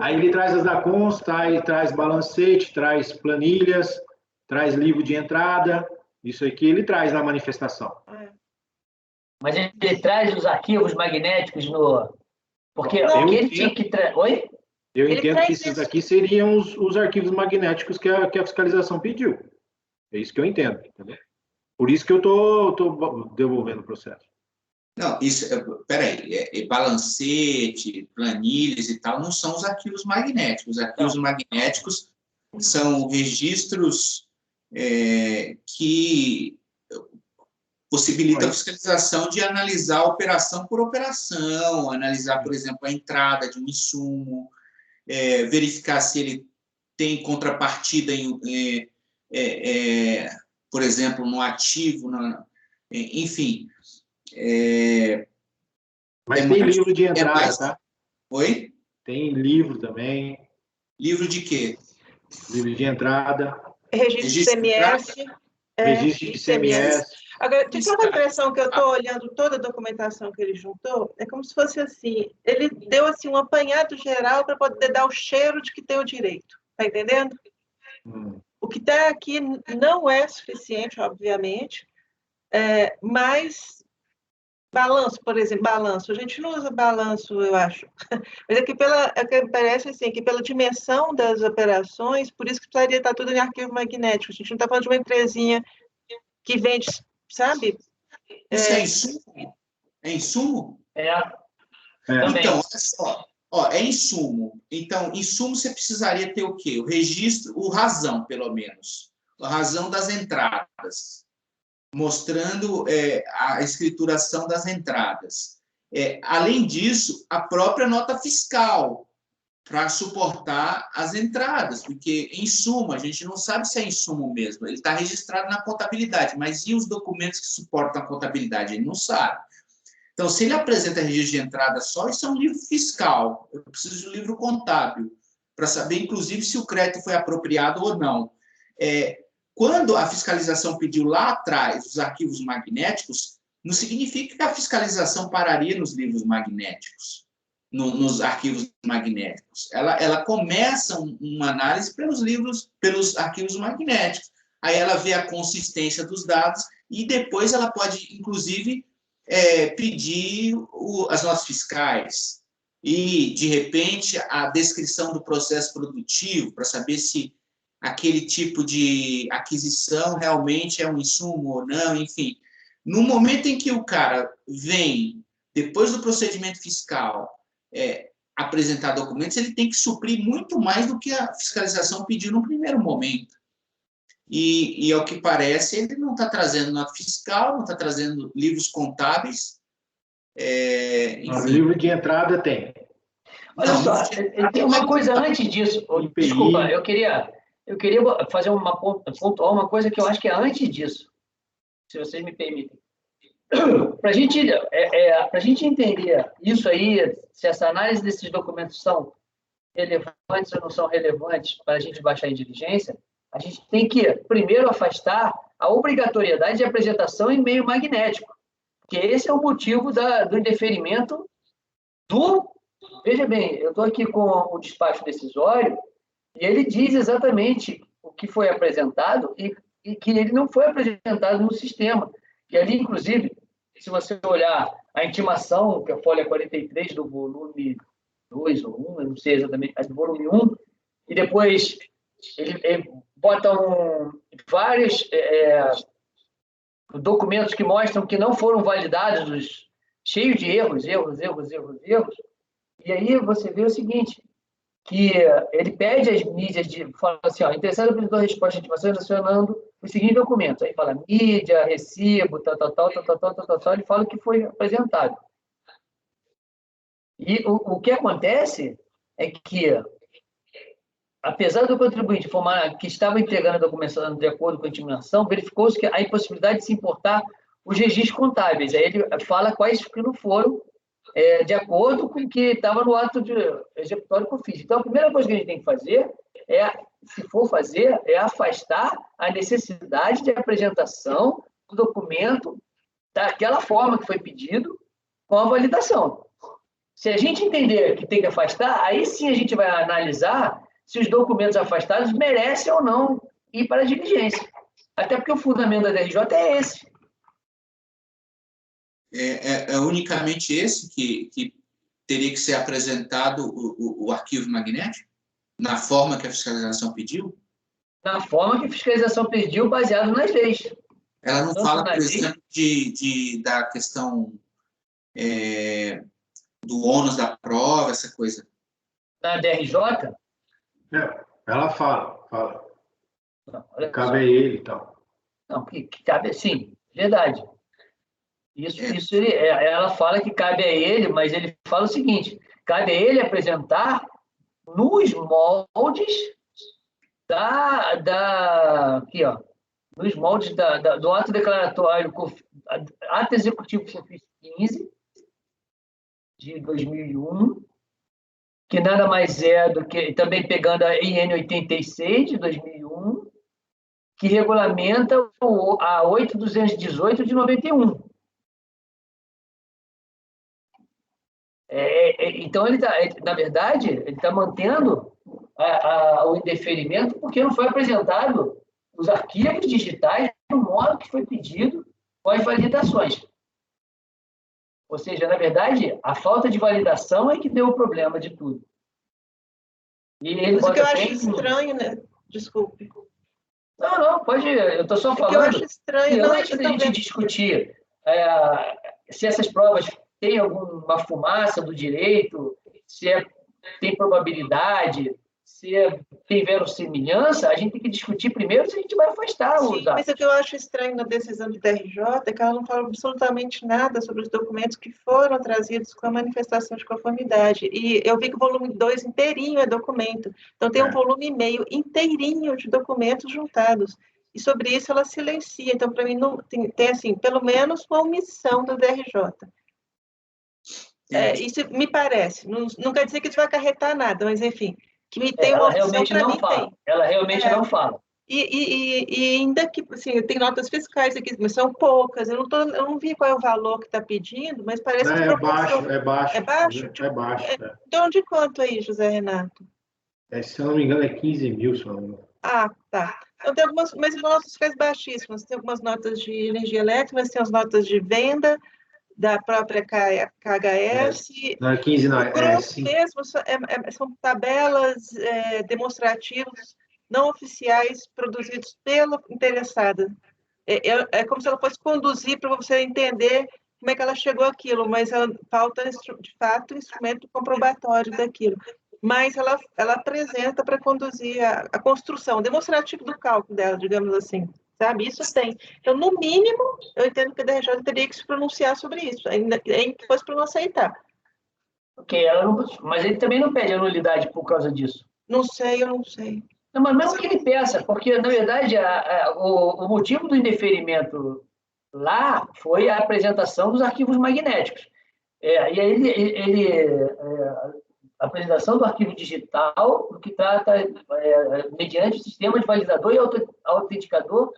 aí ele traz as DACONs, traz balancete, traz planilhas, traz livro de entrada, isso aqui ele traz na manifestação. Mas ele traz os arquivos magnéticos no... Porque ele tinha que... Oi? Eu entendo que esses aqui seriam os arquivos magnéticos que a fiscalização pediu. É isso que eu entendo, entendeu? Por isso que eu estou devolvendo o processo. Não, isso, peraí, balancete, planilhas e tal, não são os arquivos magnéticos. Os arquivos magnéticos são registros que possibilitam a fiscalização de analisar operação por operação, analisar, por exemplo, a entrada de um insumo, verificar se ele tem contrapartida, por exemplo, no ativo, enfim... Mas tem livro de entrada, tá? Oi? Tem livro também. Livro de quê? Livro de entrada. Registro de ICMS. Registro de ICMS. Agora, tem uma impressão que eu estou olhando toda a documentação que ele juntou, é como se fosse assim, ele deu assim, um apanhado geral para poder dar o cheiro de que tem o direito. Está entendendo? O que está aqui não é suficiente, obviamente, mas... Balanço, por exemplo, balanço. A gente não usa balanço, eu acho. Mas aqui parece assim, que pela dimensão das operações, por isso que precisaria estar tudo em arquivo magnético. A gente não está falando de uma empresinha que vende, sabe? Isso é insumo? É insumo? Então, olha só. É insumo. Então, insumo você precisaria ter o quê? O registro, o razão, pelo menos. A razão das entradas. Mostrando a escrituração das entradas. Além disso, a própria nota fiscal para suportar as entradas, porque, em suma, a gente não sabe se é insumo mesmo. Ele está registrado na contabilidade, mas e os documentos que suportam a contabilidade? Ele não sabe. Então, se ele apresenta registro de entrada só, isso é um livro fiscal. Eu preciso de um livro contábil, para saber, inclusive, se o crédito foi apropriado ou não. Quando a fiscalização pediu lá atrás os arquivos magnéticos, não significa que a fiscalização pararia nos livros magnéticos, nos arquivos magnéticos. Ela começa uma análise pelos arquivos magnéticos. Aí ela vê a consistência dos dados e depois ela pode, inclusive, pedir as notas fiscais e, de repente, a descrição do processo produtivo para saber se aquele tipo de aquisição realmente é um insumo ou não, enfim. No momento em que o cara vem, depois do procedimento fiscal, apresentar documentos, ele tem que suprir muito mais do que a fiscalização pediu no primeiro momento. E ao que parece, ele não está trazendo nota fiscal, não está trazendo livros contábeis. O livro de entrada tem. Olha só, tem uma coisa antes disso. Desculpa, eu queria fazer pontuar uma coisa que eu acho que é antes disso, se vocês me permitem. Para a gente entender isso aí, se essa análise desses documentos são relevantes ou não são relevantes para a gente baixar em diligência, a gente tem que, primeiro, afastar a obrigatoriedade de apresentação em meio magnético, porque esse é o motivo do indeferimento do... Veja bem, eu estou aqui com o despacho decisório e ele diz exatamente o que foi apresentado e que ele não foi apresentado no sistema. E ali, inclusive, se você olhar a intimação, que é a folha 43 do volume 2 ou 1, eu não sei exatamente, do volume 1, e depois ele bota vários documentos que mostram que não foram validados, cheios de erros, e aí você vê o seguinte, que ele pede às mídias, fala assim, interessado apresentou a resposta de intimação relacionando os seguintes documentos. Aí fala mídia, recibo, tal, ele fala o que foi apresentado. E o que acontece é que, apesar do contribuinte informar que estava entregando a documentação de acordo com a intimação, verificou-se que a impossibilidade de se importar os registros contábeis. Aí ele fala quais que não foram de acordo com o que estava no ato de executório que eu fiz. Então, a primeira coisa que a gente tem que fazer se for fazer, é afastar a necessidade de apresentação do documento daquela forma que foi pedido com a validação. Se a gente entender que tem que afastar, aí sim a gente vai analisar se os documentos afastados merecem ou não ir para a diligência. Até porque o fundamento da DRJ é esse. É unicamente esse que teria que ser apresentado o arquivo magnético? Na forma que a fiscalização pediu? Na forma que a fiscalização pediu, baseado nas leis. Ela não fala, por exemplo, da questão do ônus da prova, essa coisa? Na DRJ? Ela fala. Não, cabe a ele e tal. Não, que cabe, sim, verdade. Isso ela fala que cabe a ele, mas ele fala o seguinte, cabe a ele apresentar nos moldes aqui, ó, nos moldes do ato declaratório, ato executivo COFINS 15 de 2001, que nada mais é do que, também pegando a IN 86 de 2001, que regulamenta a 8.218 de 91. Então, na verdade, ele está mantendo o indeferimento porque não foi apresentado os arquivos digitais no modo que foi pedido com as validações. Ou seja, na verdade, a falta de validação é que deu o problema de tudo. E ele Mas o que eu acho estranho, né? Desculpe. Não, pode ir. Eu estou só falando. O que eu acho estranho, não é antes da gente discutir se essas provas têm alguma fumaça do direito, se tem probabilidade, tem verossimilhança, a gente tem que discutir primeiro se a gente vai afastar os Sim, atos. mas o que eu acho estranho na decisão do DRJ é que ela não fala absolutamente nada sobre os documentos que foram trazidos com a manifestação de conformidade. E eu vi que o volume 2 inteirinho é documento. Então, tem um volume e meio inteirinho de documentos juntados. E sobre isso ela silencia. Então, para mim, não tem assim, pelo menos uma omissão do DRJ. Isso me parece. Não quer dizer que isso vai acarretar nada, mas, enfim, que me tem uma omissão, para mim tem. Ela realmente não fala. E ainda que, assim, tem notas fiscais aqui, mas são poucas. Eu não vi qual é o valor que está pedindo, mas parece que é baixo. É baixo? É baixo. Então, de quanto aí, José Renato? Se eu não me engano, é 15 mil, se eu não me engano. Ah, tá. Então, tem algumas, mas notas fiscais baixíssimas. Tem algumas notas de energia elétrica, mas tem as notas de venda da própria KHS. Não é 15, não. O grosso mesmo são tabelas demonstrativas não oficiais produzidos pela interessada. É como se ela fosse conduzir para você entender como é que ela chegou àquilo, mas falta, de fato, instrumento comprobatório daquilo. Mas ela apresenta para conduzir a construção, demonstrativo do cálculo dela, digamos assim. Sabe? Isso tem. Então, no mínimo, eu entendo que a DRJ teria que se pronunciar sobre isso, ainda que fosse para não aceitar. Ok, mas ele também não pede a nulidade por causa disso. Não sei, eu não sei. Não, mas mesmo que ele peça, porque, na verdade, o motivo do indeferimento lá foi a apresentação dos arquivos magnéticos. E aí a apresentação do arquivo digital, o que trata mediante o sistema de validador e autenticador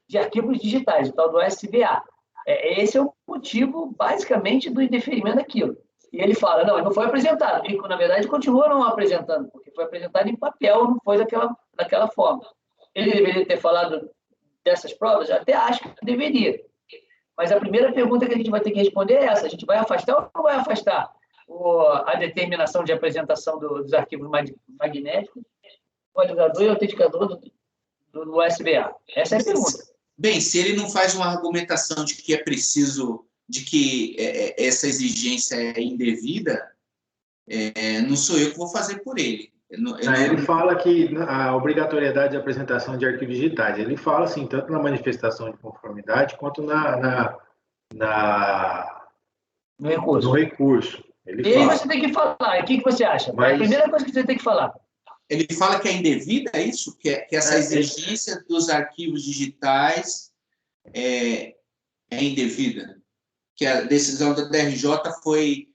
de arquivos digitais, o tal do SVA. Esse é o motivo, basicamente, do indeferimento daquilo. E ele fala, não foi apresentado. E, na verdade, continua não apresentando, porque foi apresentado em papel, não foi daquela forma. Ele deveria ter falado dessas provas? Eu até acho que deveria. Mas a primeira pergunta que a gente vai ter que responder é essa. A gente vai afastar ou não vai afastar a determinação de apresentação dos arquivos magnéticos, validador e autenticador do SVA? Essa é a pergunta. Bem, se ele não faz uma argumentação de que é preciso, de que essa exigência é indevida, não sou eu que vou fazer por ele. Ele fala que a obrigatoriedade de apresentação de arquivos digitais, ele fala assim, tanto na manifestação de conformidade quanto no recurso. E aí você tem que falar, o que você acha? É a primeira coisa que você tem que falar. Ele fala que é indevida, é isso? Que essa exigência dos arquivos digitais é indevida? Que a decisão da DRJ foi,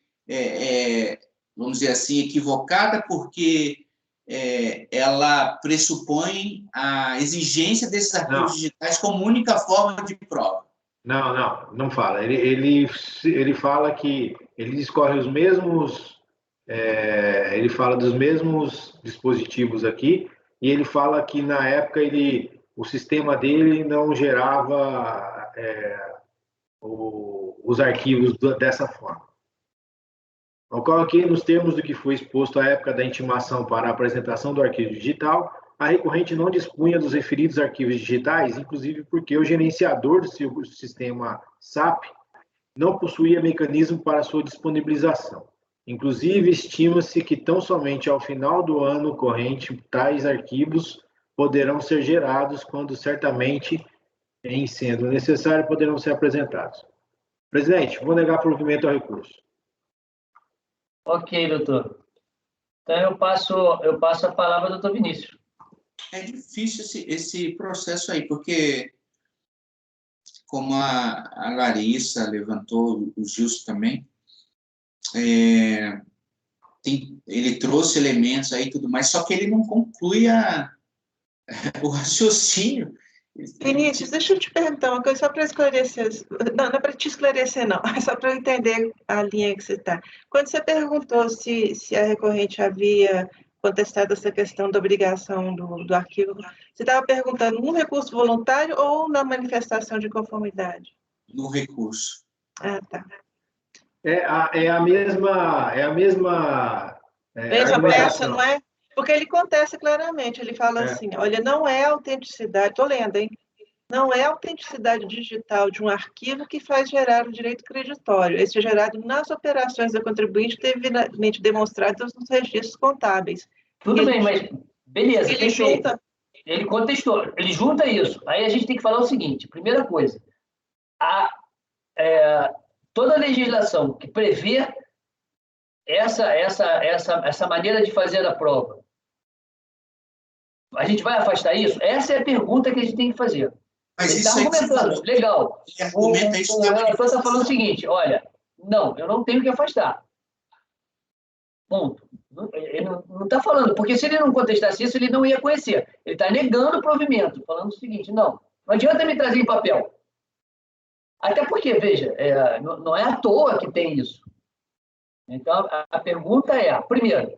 vamos dizer assim, equivocada porque ela pressupõe a exigência desses arquivos digitais como única forma de prova. Não fala. Ele fala que ele discorre os mesmos... ele fala dos mesmos dispositivos aqui e ele fala que, na época, o sistema dele não gerava os arquivos dessa forma. Ocorre que, nos termos do que foi exposto à época da intimação para a apresentação do arquivo digital, a recorrente não dispunha dos referidos arquivos digitais, inclusive porque o gerenciador do sistema SAP não possuía mecanismo para sua disponibilização. Inclusive, estima-se que tão somente ao final do ano corrente tais arquivos poderão ser gerados, quando certamente, em sendo necessário, poderão ser apresentados. Presidente, vou negar provimento ao recurso. Ok, doutor. Então, eu passo a palavra ao doutor Vinícius. É difícil esse processo aí, porque, como a Larissa levantou, o Gilson também, ele trouxe elementos aí e tudo mais, só que ele não conclui o raciocínio. Vinícius, deixa eu te perguntar uma coisa, só para esclarecer. Não é para te esclarecer, não. É só para eu entender a linha que você está. Quando você perguntou se a recorrente havia contestado essa questão da obrigação do arquivo, você estava perguntando no recurso voluntário ou na manifestação de conformidade? No recurso. Ah, tá. É a mesma peça, não é? Porque ele contesta claramente, ele fala assim, olha, não é autenticidade, estou lendo, hein? Não é autenticidade digital de um arquivo que faz gerar o direito creditório. Esse é gerado nas operações da contribuinte devidamente demonstradas nos registros contábeis. Tudo bem, mas beleza, Ele perfeito. junta. Ele contestou, ele junta isso. Aí a gente tem que falar o seguinte: primeira coisa, toda legislação que prevê essa maneira de fazer a prova, a gente vai afastar isso? Essa é a pergunta que a gente tem que fazer. Mas Ele isso está aí que você argumentando, falou, legal. ele argumenta isso O na relator está manifestação. falando o seguinte: olha, não, eu não tenho que afastar. Ponto. Ele não está falando, porque se ele não contestasse isso, ele não ia conhecer. Ele está negando o provimento, falando o seguinte: não adianta me trazer em papel. Até porque, veja, não é à toa que tem isso. Então, a pergunta é, primeiro,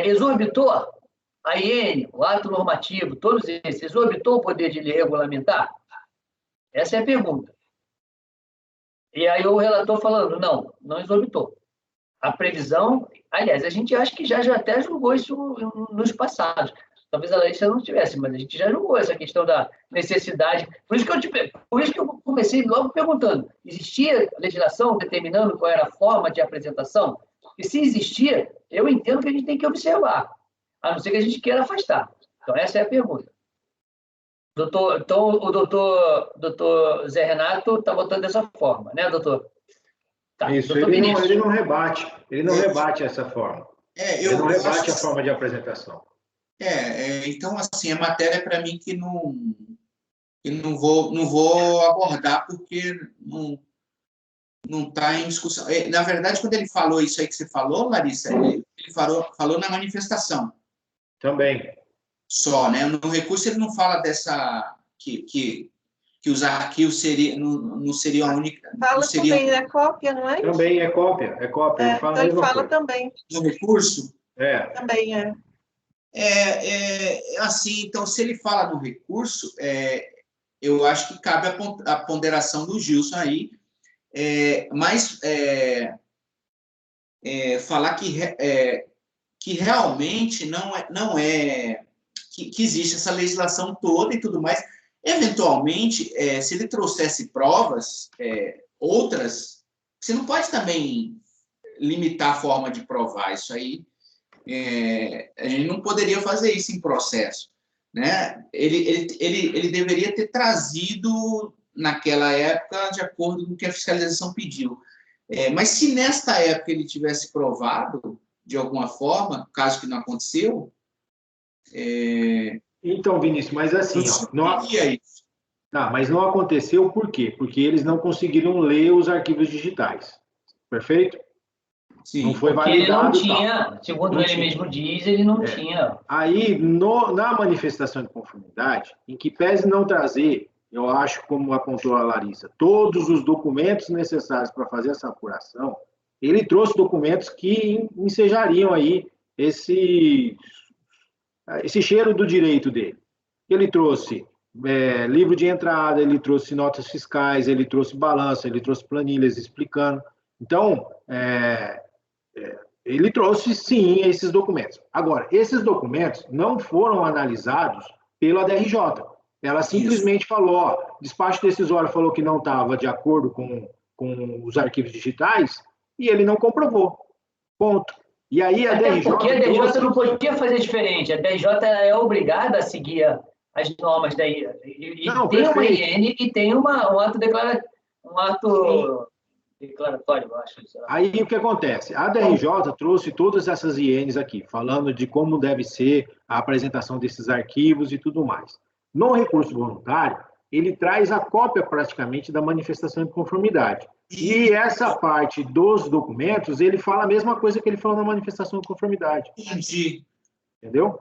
exorbitou a IN, o ato normativo, todos esses, exorbitou o poder de lhe regulamentar? Essa é a pergunta. E aí o relator falando, não exorbitou. A previsão, aliás, a gente acha que já até julgou isso nos passados. Talvez a Larissa não tivesse, mas a gente já julgou essa questão da necessidade. Por isso que eu comecei logo perguntando, existia legislação determinando qual era a forma de apresentação? E se existia, eu entendo que a gente tem que observar, a não ser que a gente queira afastar. Então, essa é a pergunta. Então, o doutor Zé Renato está votando dessa forma, né, doutor? Tá, isso, doutor ele não rebate essa forma. Ele não rebate a forma de apresentação. Então, assim, a matéria para mim que não vou abordar porque não está em discussão. Na verdade, quando ele falou isso aí que você falou, Larissa, ele falou na manifestação. Também. Só, né? No recurso ele não fala dessa que os arquivos não seriam a única. Fala seriam, também, é cópia, não é? Também é cópia. Ele fala, então ele fala também. No recurso? Também é. Assim, então, se ele fala no recurso, eu acho que cabe a ponderação do Gilson aí, mas falar que realmente não é que existe essa legislação toda e tudo mais. Eventualmente, se ele trouxesse provas, outras, você não pode também limitar a forma de provar isso aí. A gente não poderia fazer isso em processo, né? Ele deveria ter trazido naquela época de acordo com o que a fiscalização pediu. Mas se nesta época ele tivesse provado de alguma forma, caso que não aconteceu, então, Vinícius, mas assim, mas não aconteceu por quê? Porque eles não conseguiram ler os arquivos digitais, perfeito? Sim, não foi porque validado. Ele não tinha, segundo ele mesmo diz, ele não tinha. Aí, na manifestação de conformidade, em que pese não trazer, eu acho, como apontou a Larissa, todos os documentos necessários para fazer essa apuração, ele trouxe documentos que ensejariam aí esse cheiro do direito dele. Ele trouxe livro de entrada, ele trouxe notas fiscais, ele trouxe balanço, ele trouxe planilhas explicando. Então, ele trouxe, sim, esses documentos. Agora, esses documentos não foram analisados pela DRJ. Ela simplesmente falou, despacho decisório falou que não estava de acordo com os arquivos digitais e ele não comprovou. Ponto. E aí a DRJ... Porque a DRJ não podia fazer diferente. A DRJ é obrigada a seguir as normas da IN. Tem uma IN e tem um ato declaratório, eu acho. Aí o que acontece? A DRJ trouxe todas essas INs aqui, falando de como deve ser a apresentação desses arquivos e tudo mais. No recurso voluntário, ele traz a cópia praticamente da manifestação de conformidade. E essa parte dos documentos, ele fala a mesma coisa que ele falou na manifestação de conformidade. Entendi. Entendeu?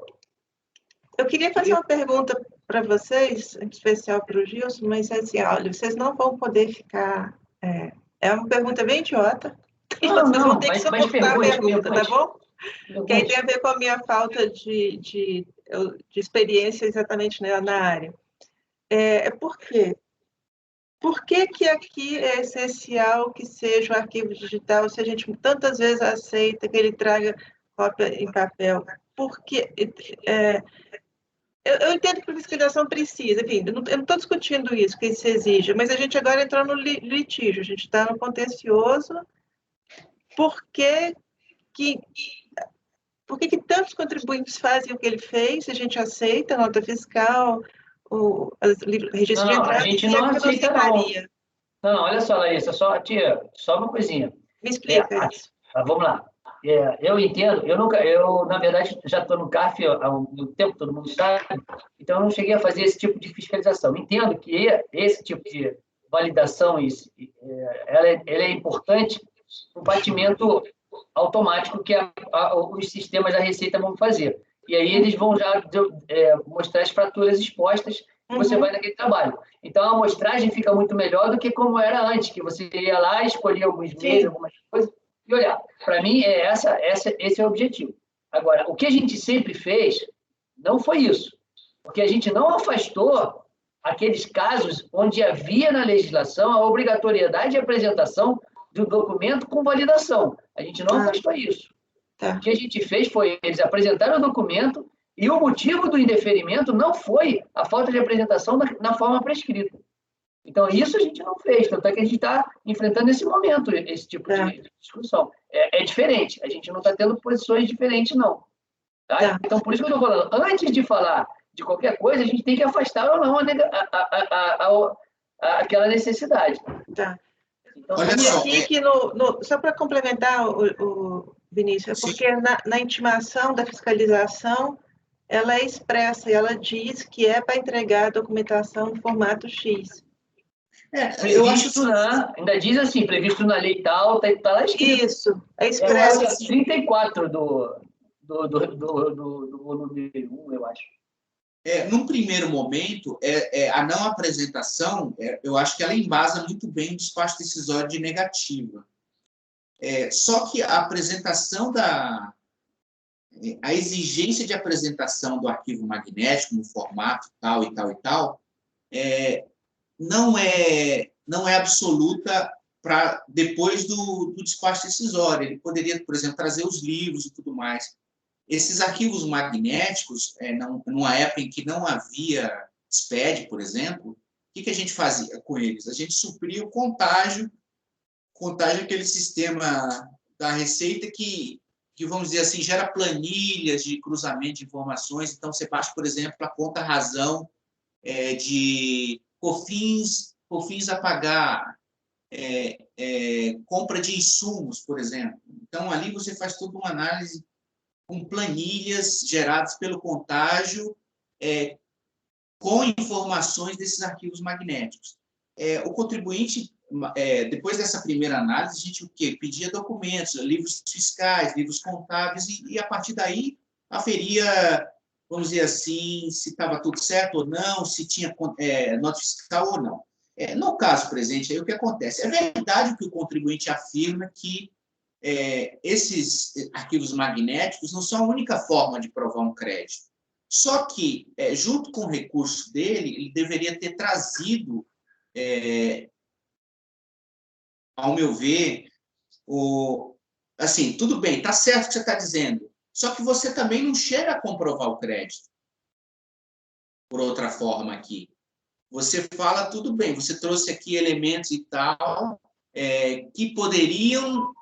Eu queria fazer uma pergunta para vocês, em especial para o Gilson, mas assim, olha, vocês não vão poder ficar... É uma pergunta bem idiota. Vocês vão ter que suportar a pergunta, tá bom? Que aí tem a ver com a minha falta de experiência exatamente na área. Por quê? Por que aqui é essencial que seja o arquivo digital, se a gente tantas vezes aceita que ele traga cópia em papel? Porque eu entendo que a fiscalização precisa, enfim, eu não estou discutindo isso, que isso exige, mas a gente agora entrou no litígio, a gente está no contencioso, porque que por que tantos contribuintes fazem o que ele fez, a gente aceita a nota fiscal, o registro de Não, a entrada, gente e não aqui não aceita, não. aceitaria. Não, olha só, Larissa, tia, só uma coisinha. Me explica isso. Vamos lá. Eu entendo, na verdade, já estou no CARF há um tempo, todo mundo sabe, então eu não cheguei a fazer esse tipo de fiscalização. Entendo que esse tipo de validação, ela é importante para o batimento automático que os sistemas da Receita vão fazer. E aí eles vão já mostrar as fraturas expostas e você vai naquele trabalho. Então, a amostragem fica muito melhor do que como era antes, que você ia lá, escolhia alguns meses, algumas coisas, e olhar. Para mim, esse é o objetivo. Agora, o que a gente sempre fez não foi isso. Porque a gente não afastou aqueles casos onde havia na legislação a obrigatoriedade de apresentação do documento com validação. A gente não afastou isso. O que a gente fez foi, eles apresentaram o documento e o motivo do indeferimento não foi a falta de apresentação na forma prescrita. Então, isso a gente não fez, tanto é que a gente está enfrentando nesse momento esse tipo de discussão. É diferente, a gente não está tendo posições diferentes, não. Tá? Então, por isso que eu estou falando, antes de falar de qualquer coisa, a gente tem que afastar ou não aquela necessidade. Tá. Então, olha só, aqui só para complementar, o Vinícius, é porque na intimação da fiscalização, ela é expressa e ela diz que é para entregar a documentação no formato X. Eu acho que ainda diz assim, previsto na lei tal, está lá escrito. Isso, é expresso. É 34 do volume 1, eu acho. Num primeiro momento, a não apresentação, eu acho que ela embasa muito bem o despacho decisório de negativa. Só que a apresentação a exigência de apresentação do arquivo magnético no formato tal e tal e tal, não é absoluta para depois do despacho decisório. Ele poderia, por exemplo, trazer os livros e tudo mais. Esses arquivos magnéticos, numa época em que não havia SPED, por exemplo, o que a gente fazia com eles? A gente supria o contágio aquele sistema da Receita que, vamos dizer assim, gera planilhas de cruzamento de informações. Então, você baixa, por exemplo, a conta-razão de COFINS a pagar, compra de insumos, por exemplo. Então, ali você faz toda uma análise com planilhas geradas pelo contágio, com informações desses arquivos magnéticos. O contribuinte, depois dessa primeira análise, a gente pedia documentos, livros fiscais, livros contábeis, e a partir daí aferia, vamos dizer assim, se estava tudo certo ou não, se tinha nota fiscal ou não. No caso presente, aí o que acontece? É verdade o que o contribuinte afirma que esses arquivos magnéticos não são a única forma de provar um crédito. Só que, junto com o recurso dele, ele deveria ter trazido, ao meu ver, assim, tudo bem, está certo o que você está dizendo, só que você também não chega a comprovar o crédito. Por outra forma aqui. Você fala, tudo bem, você trouxe aqui elementos e tal, que poderiam,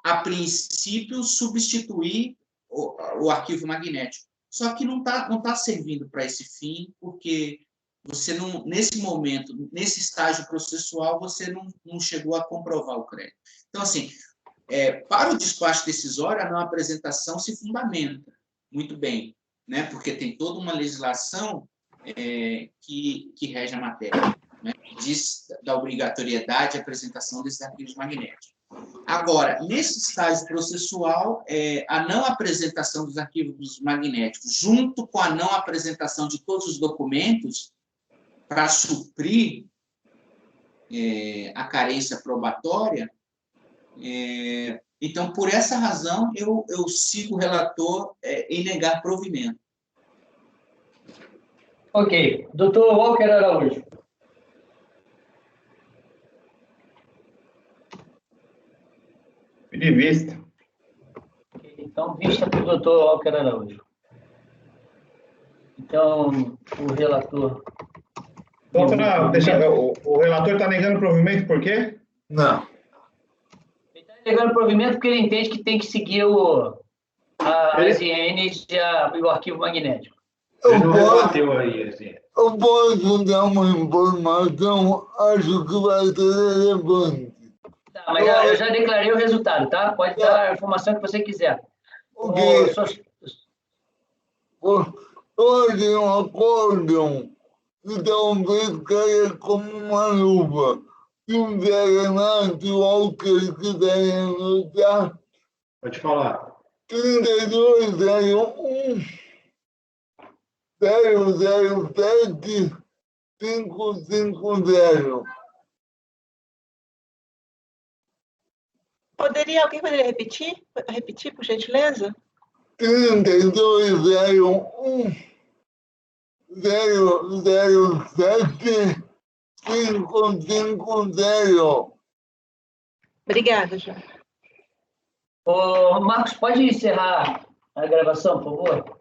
a princípio, substituir o arquivo magnético. Só que não tá servindo para esse fim, porque você não, nesse momento, nesse estágio processual, você não chegou a comprovar o crédito. Então, assim, para o despacho decisório, a não apresentação se fundamenta muito bem, né? Porque tem toda uma legislação que rege a matéria, né? Diz da obrigatoriedade de apresentação desses arquivos magnéticos. Agora, nesse estágio processual, a não apresentação dos arquivos magnéticos, junto com a não apresentação de todos os documentos, para suprir a carência probatória, então, por essa razão, eu sigo o relator em negar provimento. Ok. Doutor Walker Araújo. De vista. Então, vista para o doutor Walker Araújo. Então, o relator... O relator está negando provimento por quê? Não. Ele está negando provimento porque ele entende que tem que seguir as INs e o arquivo magnético. Ele não rebateu aí, assim. Eu posso dar uma informação, acho que vai ser relevante. Tá, mas eu já declarei o resultado, tá? Pode dar a informação que você quiser. Hoje um acórdão que talvez caia como uma luva. Se o Renato e o Walker quiserem anotar, Pode falar. 3201 007 550. Alguém poderia repetir? Repetir, por gentileza? 3201 007 550. Obrigada, Jorge. Marcos, pode encerrar a gravação, por favor?